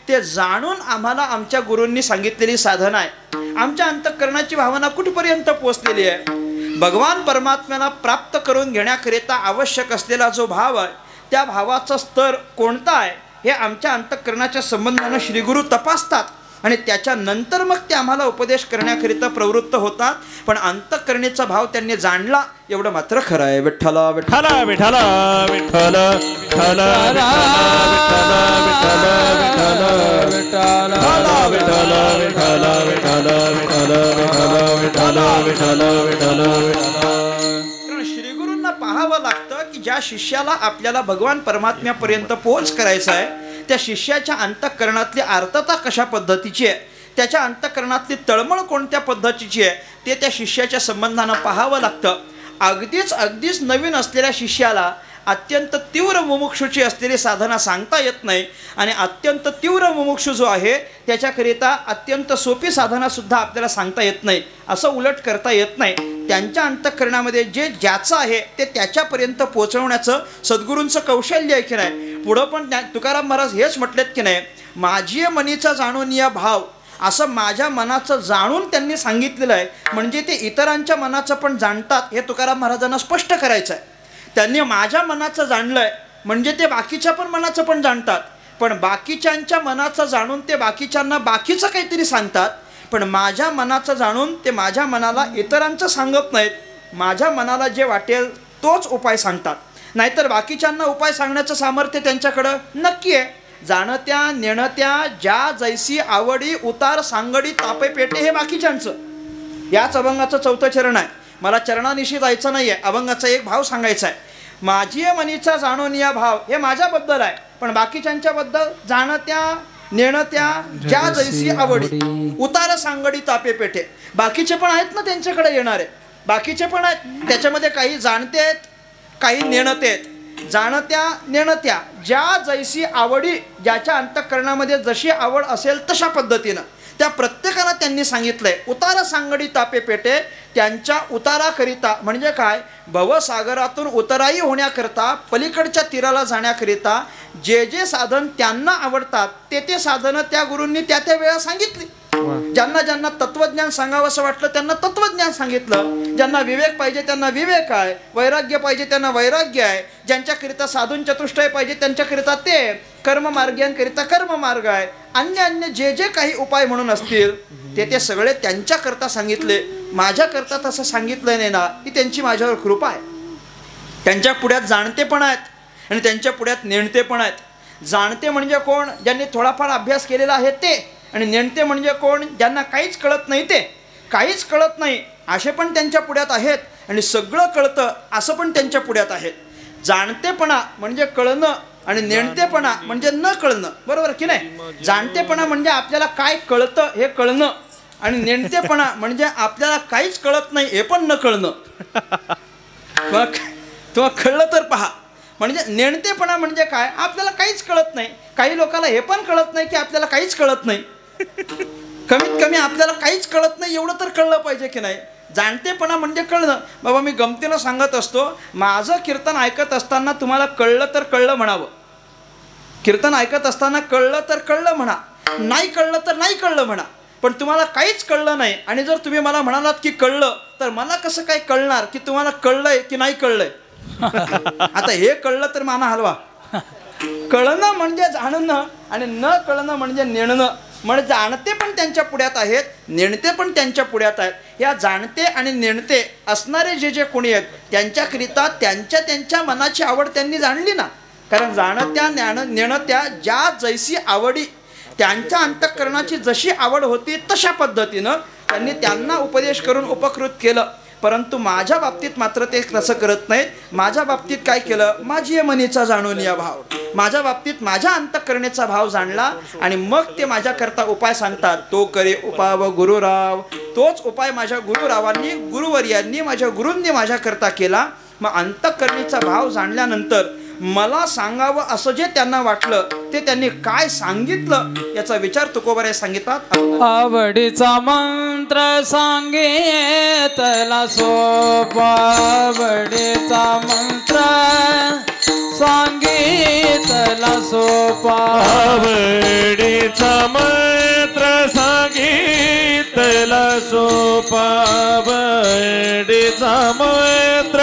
A: ते जाणून आम्हाला आमच्या गुरूंनी सांगितलेली साधना आहे. आमच्या अंतःकरणाची भावना कुठपर्यंत पोहोचलेली आहे. भगवान परमात्म्याला प्राप्त करून घेण्याकरिता आवश्यक असलेला जो भाव आहे त्या भावाचा स्तर कोणता आहे हे आमच्या अंतःकरणाच्या संबंधानं श्रीगुरू तपासतात आणि त्याच्यानंतर मग ते आम्हाला उपदेश करण्याकरिता प्रवृत्त होतात. पण अंतःकरणेचा भाव त्यांनी जाणला एवढं मात्र खरं आहे. विठ्ठला विठ्ठला विठ्ठला विठ्ठला विठ्ठला कारण श्रीगुरूंना पाहावं लागतं की ज्या शिष्याला आपल्याला भगवान परमात्म्यापर्यंत पोहोच करायचा आहे त्या शिष्याच्या अंतःकरणातली आर्तता कशा पद्धतीची आहे, त्याच्या अंतःकरणातली तळमळ कोणत्या पद्धतीची आहे ते त्या शिष्याच्या संबंधानं पाहावं लागतं. अगदीच नवीन असलेल्या शिष्याला अत्यंत तीव्र मुमुक्षूची असलेली साधना सांगता येत नाही आणि अत्यंत तीव्र मुमुक्षू जो आहे त्याच्याकरिता अत्यंत सोपी साधनासुद्धा आपल्याला सांगता येत नाही. असं उलट करता येत नाही. त्यांच्या अंतःकरणामध्ये जे ज्याचं आहे ते त्याच्यापर्यंत पोहोचवण्याचं सद्गुरूंचं कौशल्य आहे की नाही. पुढं पण तुकाराम महाराज हेच म्हटलेत की नाही, माझी मनीचा जाणून या भाव असं माझ्या मनाचं जाणून त्यांनी सांगितलेलं आहे. म्हणजे ते इतरांच्या मनाचं पण जाणतात हे तुकाराम महाराजांना स्पष्ट करायचं आहे. त्यांनी माझ्या मनाचं जाणलं आहे म्हणजे ते बाकीच्या पण मनाचं पण जाणतात. पण बाकीच्यांच्या मनाचं जाणून ते बाकीच्यांना बाकीचं काहीतरी सांगतात. पण माझ्या मनाचं जाणून ते माझ्या मनाला इतरांचं सांगत नाहीत. माझ्या मनाला जे वाटेल तोच उपाय सांगतात. नाहीतर बाकीच्यांना उपाय सांगण्याचं सामर्थ्य त्यांच्याकडं नक्की आहे. जाणत्या नेणत्या ज्या जैसी आवडी उतार सांगडी तापे पेटे हे बाकीच्यांचं. याच अभंगाचं 4थं चरण आहे. मला चरणानिशी जायचं नाही आहे, अभंगाचा एक भाव सांगायचा आहे. माझी मनीचा जाणून या भाव हे माझ्याबद्दल आहे. पण बाकीच्यांच्याबद्दल जाणत्या नेणत्या ज्या जैसी आवडी उतार सांगडी तापे पेठे. बाकीचे पण आहेत ना त्यांच्याकडे येणारे, बाकीचे पण आहेत. त्याच्यामध्ये काही जाणते आहेत, काही नेणते आहेत. जाणत्या नेणत्या ज्या जैसी आवडी, ज्याच्या अंतःकरणामध्ये जशी आवड असेल तशा पद्धतीनं त्या प्रत्येकाला त्यांनी सांगितलंय. उतार सांगडी तापे पेटे, त्यांच्या उताराकरिता म्हणजे काय, भवसागरातून उतराई होण्याकरता पलीकडच्या तीराला जाण्याकरिता जे जे साधन त्यांना आवडतात ते साधनं त्या गुरूंनी त्या वेळा सांगितली. ज्यांना ज्यांना तत्वज्ञान सांगावं असं वाटलं त्यांना तत्वज्ञान सांगितलं. ज्यांना विवेक पाहिजे त्यांना विवेक आहे, वैराग्य पाहिजे त्यांना वैराग्य आहे, ज्यांच्याकरिता साधून चतुष्टय पाहिजे त्यांच्याकरिता ते, कर्ममार्गियांकरिता कर्ममार्ग आहे. अन्य जे जे काही उपाय म्हणून असतील ते सगळे त्यांच्याकरता सांगितले. माझ्याकरता तसं सांगितलं नाही ना, ही त्यांची माझ्यावर कृपा आहे. त्यांच्या पुढ्यात जाणते पण आहेत आणि त्यांच्या पुढ्यात नेणते पण आहेत. जाणते म्हणजे कोण, ज्यांनी थोडाफार अभ्यास केलेला आहे ते, आणि नेणते म्हणजे कोण, ज्यांना काहीच कळत नाही ते. काहीच कळत नाही असे पण त्यांच्या पुढ्यात आहेत आणि सगळं कळतं असं पण त्यांच्या पुढ्यात आहेत. जाणतेपणा म्हणजे कळणं आणि नेणतेपणा म्हणजे न कळणं, बरोबर की नाही. जाणतेपणा म्हणजे आपल्याला काय कळतं हे कळणं आणि नेणतेपणा म्हणजे आपल्याला काहीच कळत नाही हे पण न कळणं. तुम्हाला कळलं तर पहा. म्हणजे नेणतेपणा म्हणजे काय, आपल्याला काहीच कळत नाही. काही लोकांना हे पण कळत नाही की आपल्याला काहीच कळत नाही. कमीत कमी आपल्याला काहीच कळत नाही एवढं तर कळलं पाहिजे की नाही. जाणतेपणा म्हणजे कळणं. बाबा मी गमतीनं सांगत असतो, माझं कीर्तन ऐकत असताना तुम्हाला कळलं तर कळलं म्हणावं. कीर्तन ऐकत असताना कळलं तर कळलं म्हणा, नाही कळलं तर नाही कळलं म्हणा. पण तुम्हाला काहीच कळलं नाही आणि जर तुम्ही मला म्हणालात की कळलं, तर मला कसं काय कळणार की तुम्हाला कळलंय की नाही कळलंय. आता हे कळलं तर माना हलवा. कळणं म्हणजे जाणणं आणि न कळणं म्हणजे नेणणं. म्हणजे जाणते पण त्यांच्या पुढ्यात आहेत, नेणते पण त्यांच्या पुढ्यात आहेत. या जाणते आणि नेणते असणारे जे जे कोणी आहेत त्यांच्याकरिता त्यांच्या मनाची आवड त्यांनी जाणली ना. कारण जाणत्या नेणत्या ज्या जैसी आवडी, त्यांच्या अंतःकरणाची जशी आवड होती तशा पद्धतीनं त्यांनी त्यांना उपदेश करून उपकृत केलं. परंतु माझ्या बाबतीत मात्र ते तसं करत नाहीत. माझ्या बाबतीत काय केलं, माझी मनीचा जाणून या भाव, माझ्या बाबतीत माझ्या अंतःकरणेचा भाव जाणला आणि मग ते माझ्याकरता उपाय सांगतात. तो करे उपाव गुरुराव, तोच उपाय माझ्या गुरुरावांनी, गुरुवर्यांनी, माझ्या गुरूंनी माझ्याकरता केला. मग अंतःकरणेचा भाव जाणल्यानंतर मला सांगावं असं जे त्यांना वाटलं ते त्यांनी काय सांगितलं याचा विचार तुकोबाराय सांगिततात.
C: आवडीचा मंत्र सांगितला सोपा, आवडीचा मंत्र सांगितला सोपा
B: आवडीचा मंत्र सांगितला सोपा आवडीचा मंत्र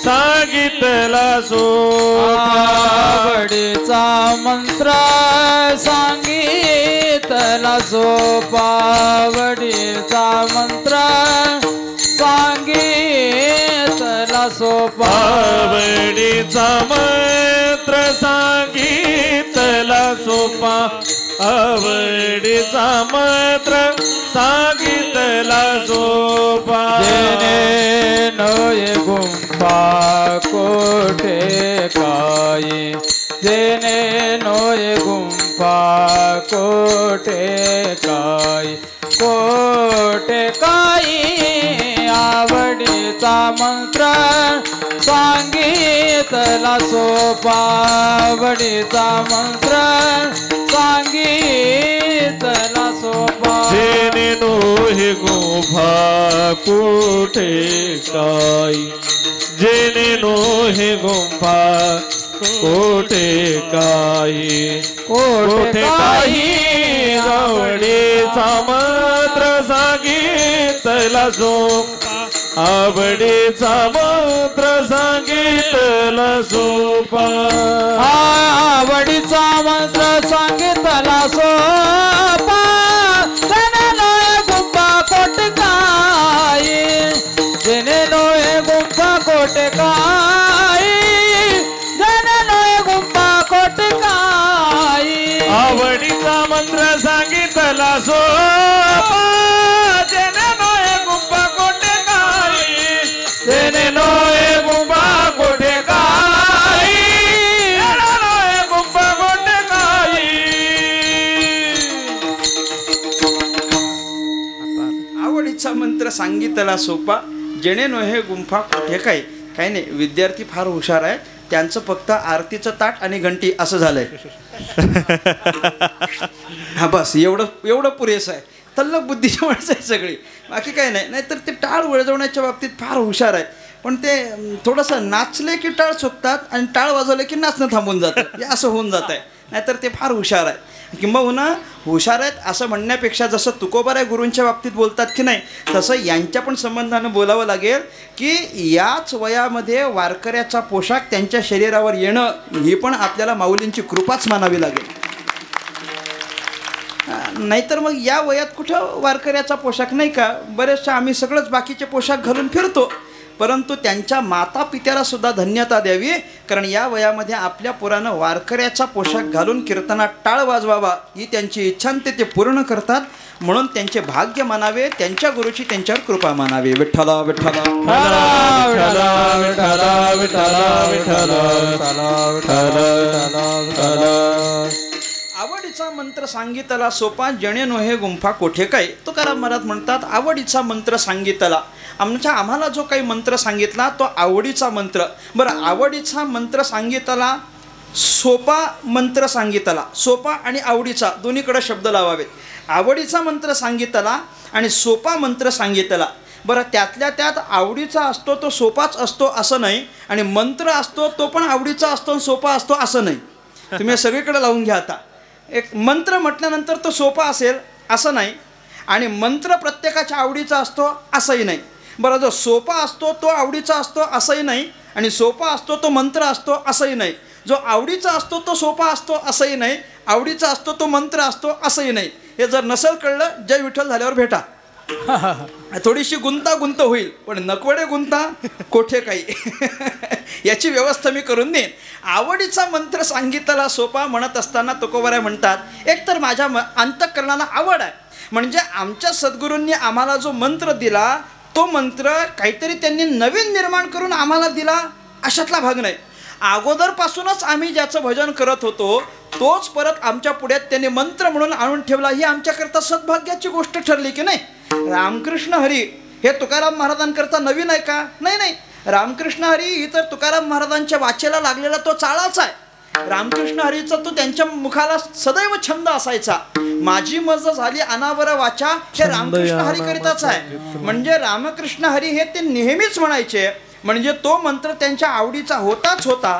B: सांगितला सोपा
C: आवडीचा मंत्र सांगितला सोपा आवडीचा मंत्र सांगितला सोपा
B: आवडीचा मंत्र सांगितला सोपा आवडीचा मंत्र सांगितला सोपा
C: जेने नये गुंफा कोठे काही जेने नये गुंफा कोठे काही आवडीचा मंत्र सांगितला सोपा आवडीचा मंत्र सांगितला सोपा
B: जेने नो हे गुंफा कोठे काही जेने नो हे गुंफा कोठे काही आवडीचा मंत्र सांगितला सोपा आवडीचा मंत्र सांगितला सोपा
C: आवडीचा मंत्र सांगितला सोपा जेने नये गुंफा कोठे काही जेने नये गुंफा कोठे काही जेने नये गुंफा कोठे काही
B: आवडीचा मंत्र सांगितला सोपा जेने नये गुंफा कोठे काही जेने नये गुंफा कोठे काही जेने नये गुंफा कोठे काही
A: आवडीचा मंत्र सांगितला सोपा जेणे नोहे गुंफा कोठे काय. काही नाही, विद्यार्थी फार हुशार आहे, त्यांचं फक्त आरतीचं ताट आणि घंटी असं झालंय. हा बस एवढं पुरेसं आहे. तल्लक बुद्धीची माणसं आहे सगळी, बाकी काही नाही. नाहीतर ते टाळ वाजवण्याच्या बाबतीत फार हुशार आहे, पण ते थोडंसं नाचले की टाळ चुकतात आणि टाळ वाजवले की नाचणं थांबून जातं, हे असं होऊन जात आहे. नाहीतर ते फार हुशार आहे. किंबहुना हुशार आहेत असं म्हणण्यापेक्षा जसं तुकोबाराय गुरूंच्या बाबतीत बोलतात की नाही, तसं यांच्या पण संबंधानं बोलावं लागेल की याच वयामध्ये वारकऱ्याचा पोशाख त्यांच्या शरीरावर येणं ही पण आपल्याला माऊलींची कृपाच मानावी लागेल. नाहीतर मग या वयात कुठं वारकऱ्याचा पोशाख नाही का. बरेचशा आम्ही सगळंच बाकीचे पोशाख घालून फिरतो, परंतु त्यांच्या माता पित्याला सुद्धा धन्यता द्यावी, कारण या वयामध्ये आपल्या पोरानं वारकऱ्याचा पोशाख घालून कीर्तनात टाळ वाजवावा ही त्यांची इच्छा, ते पूर्ण करतात. म्हणून त्यांचे भाग्य मानावे, त्यांच्या गुरुची त्यांच्यावर कृपा मानावी. विठ्ठला विठ्ठला आवडीचा मंत्र सांगितला सोपा जणे नोहे गुंफा कोठे काय. तुकाराम महाराज म्हणतात आवडीचा मंत्र सांगितला. आम्हाला जो काही मंत्र सांगितला तो आवडीचा मंत्र. बरं, आवडीचा मंत्र सांगितला, सोपा मंत्र सांगितला. सोपा आणि आवडीचा दोन्हीकडे शब्द लावावेत. आवडीचा मंत्र सांगितला आणि सोपा मंत्र सांगितला. बरं, त्यातल्या त्यात आवडीचा असतो तो सोपाच असतो असं नाही, आणि मंत्र असतो तो पण आवडीचा असतो आणि सोपा असतो असं नाही. तुम्ही सगळीकडे लावून घ्या. आता एक मंत्र म्हटल्यानंतर तो सोपा असेल असं नाही, आणि मंत्र प्रत्येकाच्या आवडीचा असतो असंही नाही. बरं, जो सोपा असतो तो आवडीचा असतो असंही नाही, आणि सोपा असतो तो मंत्र असतो असंही नाही. जो आवडीचा असतो तो सोपा असतो असंही नाही, आवडीचा असतो तो मंत्र असतो असंही नाही. हे जर नसेल कळलं, जय विठ्ठल झाल्यावर भेटा. थोडीशी गुंतागुंत होईल, पण नकवडे गुंता कोठे काही. याची व्यवस्था मी करून देईन. आवडीचा मंत्र सांगितला सोपा म्हणत असताना तुकोबाराय म्हणतात, एक तर माझ्या अंतःकरणाला आवड आहे, म्हणजे आमच्या सद्गुरूंनी आम्हाला जो मंत्र दिला तो मंत्र काहीतरी त्यांनी नवीन निर्माण करून आम्हाला दिला अशातला भाग नाही. अगोदरपासूनच आम्ही ज्याचं भजन करत होतो तोच परत आमच्या पुढ्यात त्यांनी मंत्र म्हणून आणून ठेवला. ही आमच्याकरता सद्भाग्याची गोष्ट ठरली की नाही. रामकृष्ण हरी हे तुकाराम महाराजांकरता नवीन आहे का? नाही. रामकृष्ण हरी ही तर तुकाराम महाराजांच्या वाचेला लागलेला तो चाळाच आहे. रामकृष्ण हरीचा तो त्यांच्या मुखाला सदैव छंद असायचा. माझी मज झाली अनावर वाचा, हे रामकृष्ण हरी करिताच आहे. म्हणजे रामकृष्ण हरी हे ते नेहमीच म्हणायचे. म्हणजे तो मंत्र त्यांच्या आवडीचा होताच होता.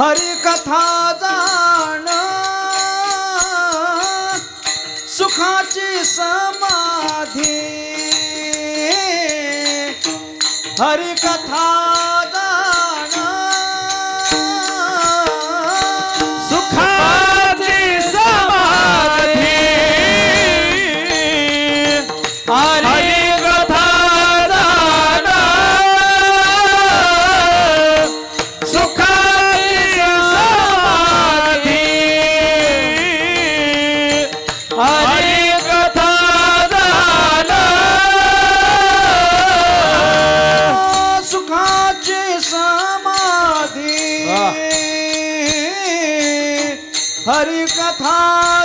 A: हरी कथा जाण सुखाची समाधी हरी कथा जाण
C: सुखाची समाधी हरी कथा जाण सुखाची समाधी हरी कथा जाण
A: सुखाची समाधी हरी कथा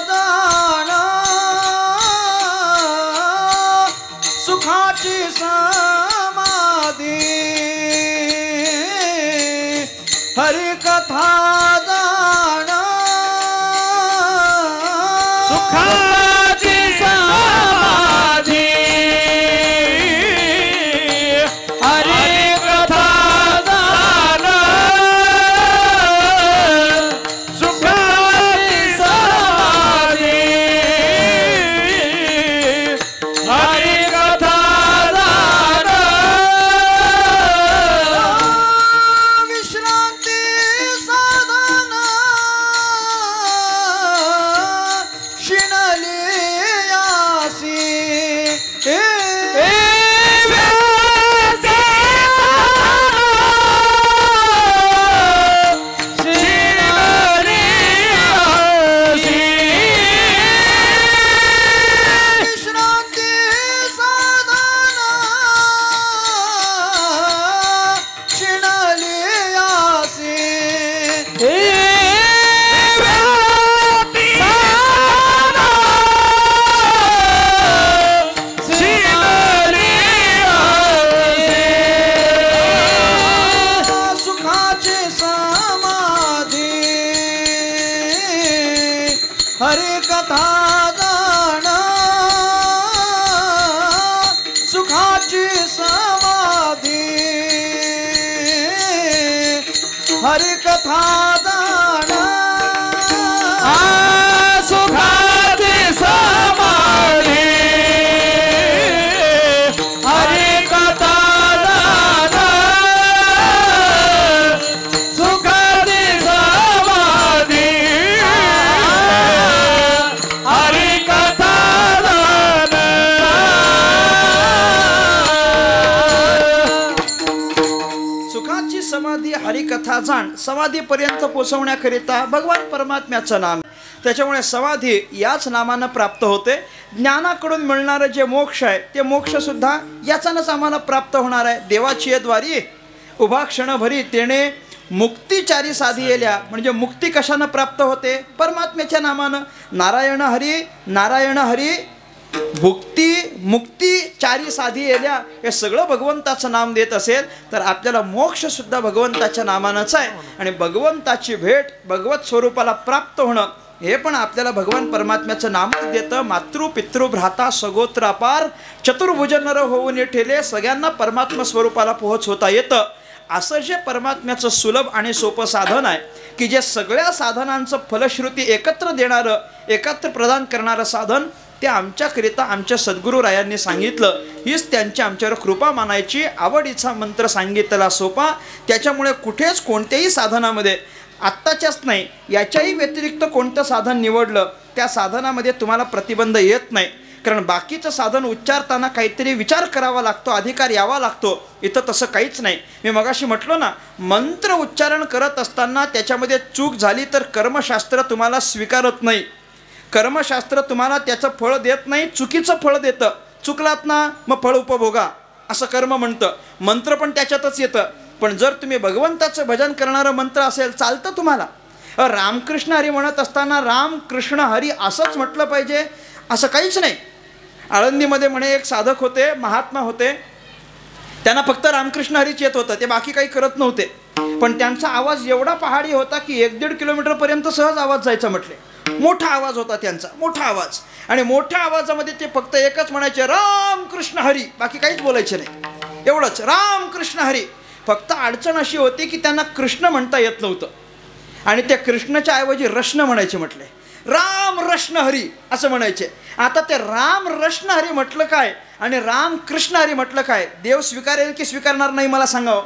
A: जाण सुखाची समाधी हरी कथा जाण
C: सुखाची समाधी हरी कथा जाण सुखाची समाधी हरी कथा जाण
A: विश्रांती साधन शिणली यासी विश्रांती साधन शिणली यासी सुखाची समाधी हरी कथा जाण सुखाची समाधी हरी कथा जाण
C: सुखाची समाधी हरी कथा जाण सुखाची समाधी हरी कथा जाण
A: सुखाची समाधी हरिकथा जाण समाधीपर्यंत पोचवण्याकरिता भगवान परमात्म्याचं नाम त्याच्यामुळे समाधी याच नामानं प्राप्त होते. ज्ञानाकडून मिळणारं जे मोक्ष आहे ते मोक्षसुद्धा याचानंच आम्हाला प्राप्त होणार आहे. देवाची द्वारी उभा क्षणभरी तेणे मुक्तिचारी साधी येल्या म्हणजे मुक्ती कशानं प्राप्त होते परमात्म्याच्या नामानं. नारायण हरी भुक्ती मुक्ती चारी साधी येल्या हे सगळं भगवंताचं नाम देत असेल तर आपल्याला मोक्ष सुद्धा भगवंताच्या नामानंच आहे. आणि भगवंताची भेट भगवत स्वरूपाला प्राप्त होणं हे पण आपल्याला भगवान परमात्म्याचं नामच देतं. मातृ पितृ भ्राता सगोत्र अपार चतुर्भुज नर होऊन ठेले सगळ्यांना परमात्मा स्वरूपाला पोहोचवता येतं. असं जे परमात्म्याचं सुलभ आणि सोपं साधन आहे की जे सगळ्या साधनांचं फलश्रुती एकत्र देणारं एकत्र प्रदान करणारं साधन ते आमच्याकरिता आमच्या सद्गुरुरायांनी सांगितलं. हीच त्यांची आमच्यावर कृपा मानायची. आवडीचा मंत्र सांगितला सोपा. त्याच्यामुळे कुठेच कोणत्याही साधनामध्ये आत्ताच्याच नाही याच्याही व्यतिरिक्त कोणतं साधन निवडलं त्या साधनामध्ये तुम्हाला प्रतिबंध येत नाही. कारण बाकीचं साधन उच्चारताना काहीतरी विचार करावा लागतो अधिकार यावा लागतो. इथं तसं काहीच नाही. मी मगाशी म्हटलो ना मंत्र उच्चारण करत असताना त्याच्यामध्ये चूक झाली तर कर्मशास्त्र तुम्हाला स्वीकारत नाही. कर्मशास्त्र तुम्हाला त्याचं फळ देत नाही चुकीचं फळ देतं. चुकलात ना मग फळ उपभोगा असं कर्म म्हणतं. मंत्र पण त्याच्यातच येतं. पण जर तुम्ही भगवंताचं भजन करणारं मंत्र असेल चालतं तुम्हाला. रामकृष्ण हरी म्हणत असताना रामकृष्ण हरी असंच म्हटलं पाहिजे असं काहीच नाही. आळंदीमध्ये म्हणे एक साधक होते महात्मा होते. त्यांना फक्त रामकृष्ण हरीच येत होतं ते बाकी काही करत नव्हते. पण त्यांचा आवाज एवढा पहाडी होता की 1-1.5 किलोमीटरपर्यंत सहज आवाज जायचा म्हटले. मोठा आवाज होता त्यांचा मोठा आवाज. आणि मोठ्या आवाजामध्ये ते फक्त एकच म्हणायचे रामकृष्ण हरी बाकी काहीच बोलायचे नाही. एवढंच रामकृष्ण हरी. फक्त अडचण अशी होती की त्यांना कृष्ण म्हणता येत नव्हतं. आणि त्या कृष्णाच्या ऐवजी रश्न म्हणायचे म्हटले. राम रश्न हरी असं म्हणायचे. आता ते राम रश्न हरी म्हटलं काय आणि राम कृष्ण हरी म्हटलं काय, देव स्वीकारेल की स्वीकारणार नाही मला सांगावं?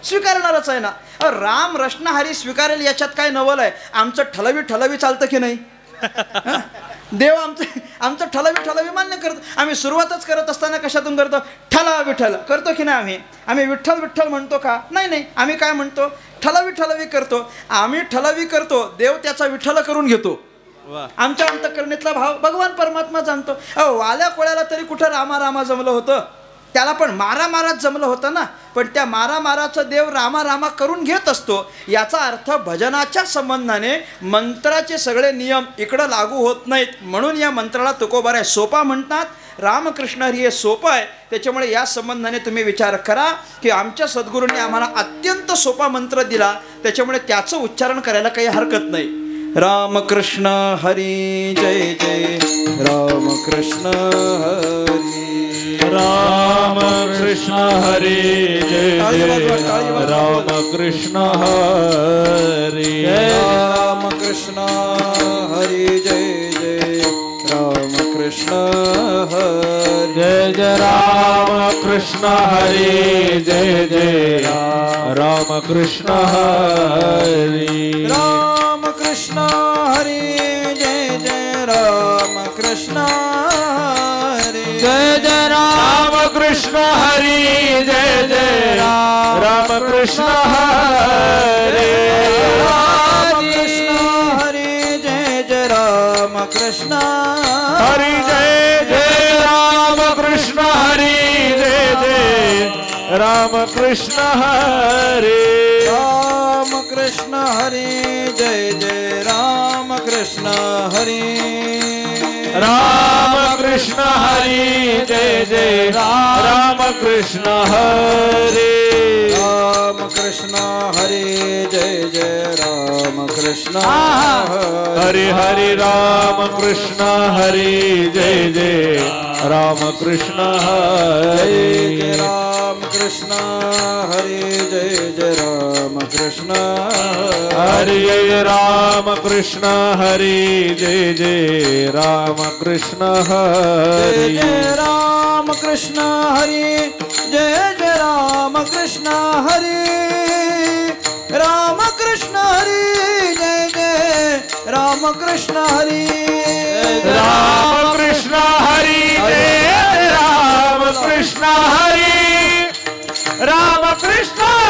A: स्वीकारणारच आहे ना. राम रश्न हरी स्वीकारेल याच्यात काय नवल आहे? आमचं ठलवी चालतं की नाही? देव आमचं ठलवी मान्य करतो. आम्ही सुरुवातच करत असताना कशातून करतो? ठला विठ्ठल करतो की नाही? आम्ही विठ्ठल विठ्ठल म्हणतो का? नाही, आम्ही काय म्हणतो? ठलवी करतो. आम्ही ठलवी करतो, देव त्याचा विठ्ठल करून घेतो. आमच्या अंतःकरणीतला भाव भगवान परमात्मा जाणतो. वाल्या कोळ्याला तरी कुठं रामा जमलं होतं? त्याला पण मारामारात जमलं होतं ना. पण त्या मारामाराचं देव रामा करून घेत असतो. याचा अर्थ भजनाच्या संबंधाने मंत्राचे सगळे नियम इकडं लागू होत नाहीत. म्हणून या मंत्राला तुकोबाराय सोपा म्हणतात. रामकृष्ण हरी हे सोपं आहे. त्याच्यामुळे या संबंधाने तुम्ही विचार करा की आमच्या सद्गुरूंनी आम्हाला अत्यंत सोपा मंत्र दिला, त्याच्यामुळे त्याचं उच्चारण करायला काही हरकत नाही. रामकृष्ण हरी जय जय रामकृष्ण हरी.
C: रामकृष्ण हरी जय जय रामकृष्ण हरी.
A: रामकृष्ण हरी जय जय रामकृष्ण हरी.
C: जय जय रामकृष्ण हरी जय जय रामकृष्ण हरी.
A: रामकृष्ण हरी जय जय रामकृष्ण हरी.
C: जय जय रामकृष्ण हरी जय जय रामकृष्ण हरी.
A: रामकृष्ण हरी जय जय रामकृष्ण
C: हरी. जय जय रामकृष्ण हरी जय जय रामकृष्ण हरी.
A: रामकृष्ण हरी जय जय रामकृष्ण हरी.
C: रामकृष्ण हरी जय जय रामकृष्ण हरी.
A: रामकृष्ण हरी जय जय रामकृष्ण
C: हरि हरि रामकृष्ण हरी जय जय रामकृष्ण हरी.
A: रामकृष्ण हरी जय जय रामकृष्ण
C: हरि रामकृष्ण हरी जय जय रामकृष्ण हरी.
A: रामकृष्ण हरी जय जय रामकृष्ण हरी. रामकृष्ण हरी जय जय रामकृष्ण हरी.
C: रामकृष्ण हरी जय रामकृष्ण हरी. रामकृष्ण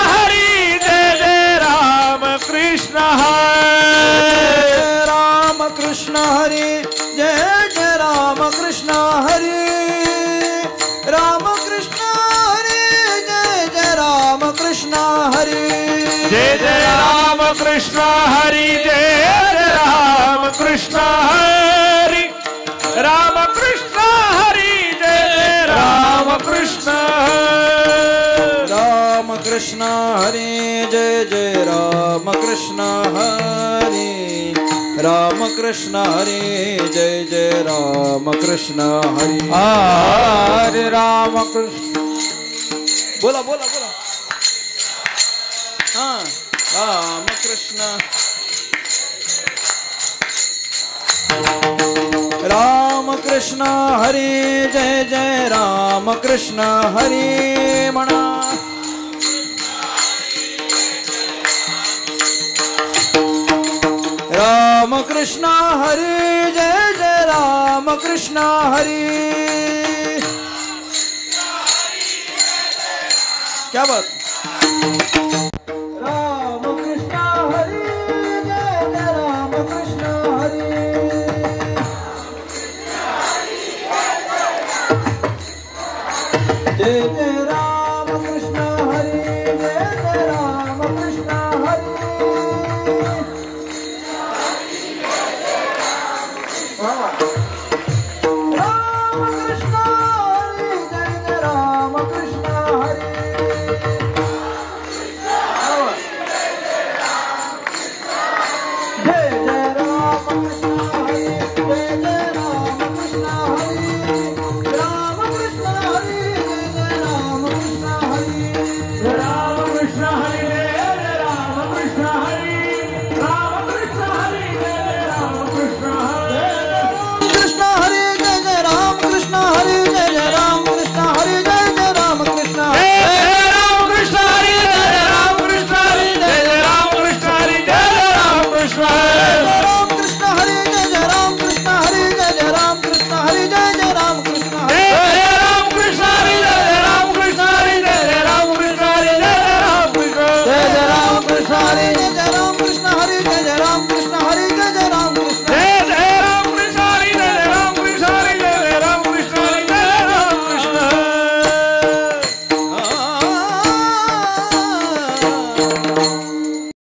C: हरी जय जय रामकृष्ण हरी.
A: रामकृष्ण हरी जय जय रामकृष्ण हरी. रामकृष्ण हरी जय जय रामकृष्ण हरी.
C: जय जय रामकृष्ण हरी जय जय रामकृष्ण हरी. रामकृष्ण हरी जय जय रामकृष्ण हरी.
A: रामकृष्ण हरी जय जय रामकृष्ण हरी. रामकृष्ण हरी जय जय रामकृष्ण हरी.
C: हरे रामकृष्ण.
A: बोला बोला बोला. हाँ रामकृष्ण. रामकृष्ण हरी जय जय रामकृष्ण हरी म्हणा. रामकृष्ण हरी जय जय रामकृष्ण हरी. क्या बात. रामकृष्ण हरी जय जय रामकृष्ण हरी. जय जय रामकृष्ण हरी जय जय रामकृष्ण हरी. रामकृष्ण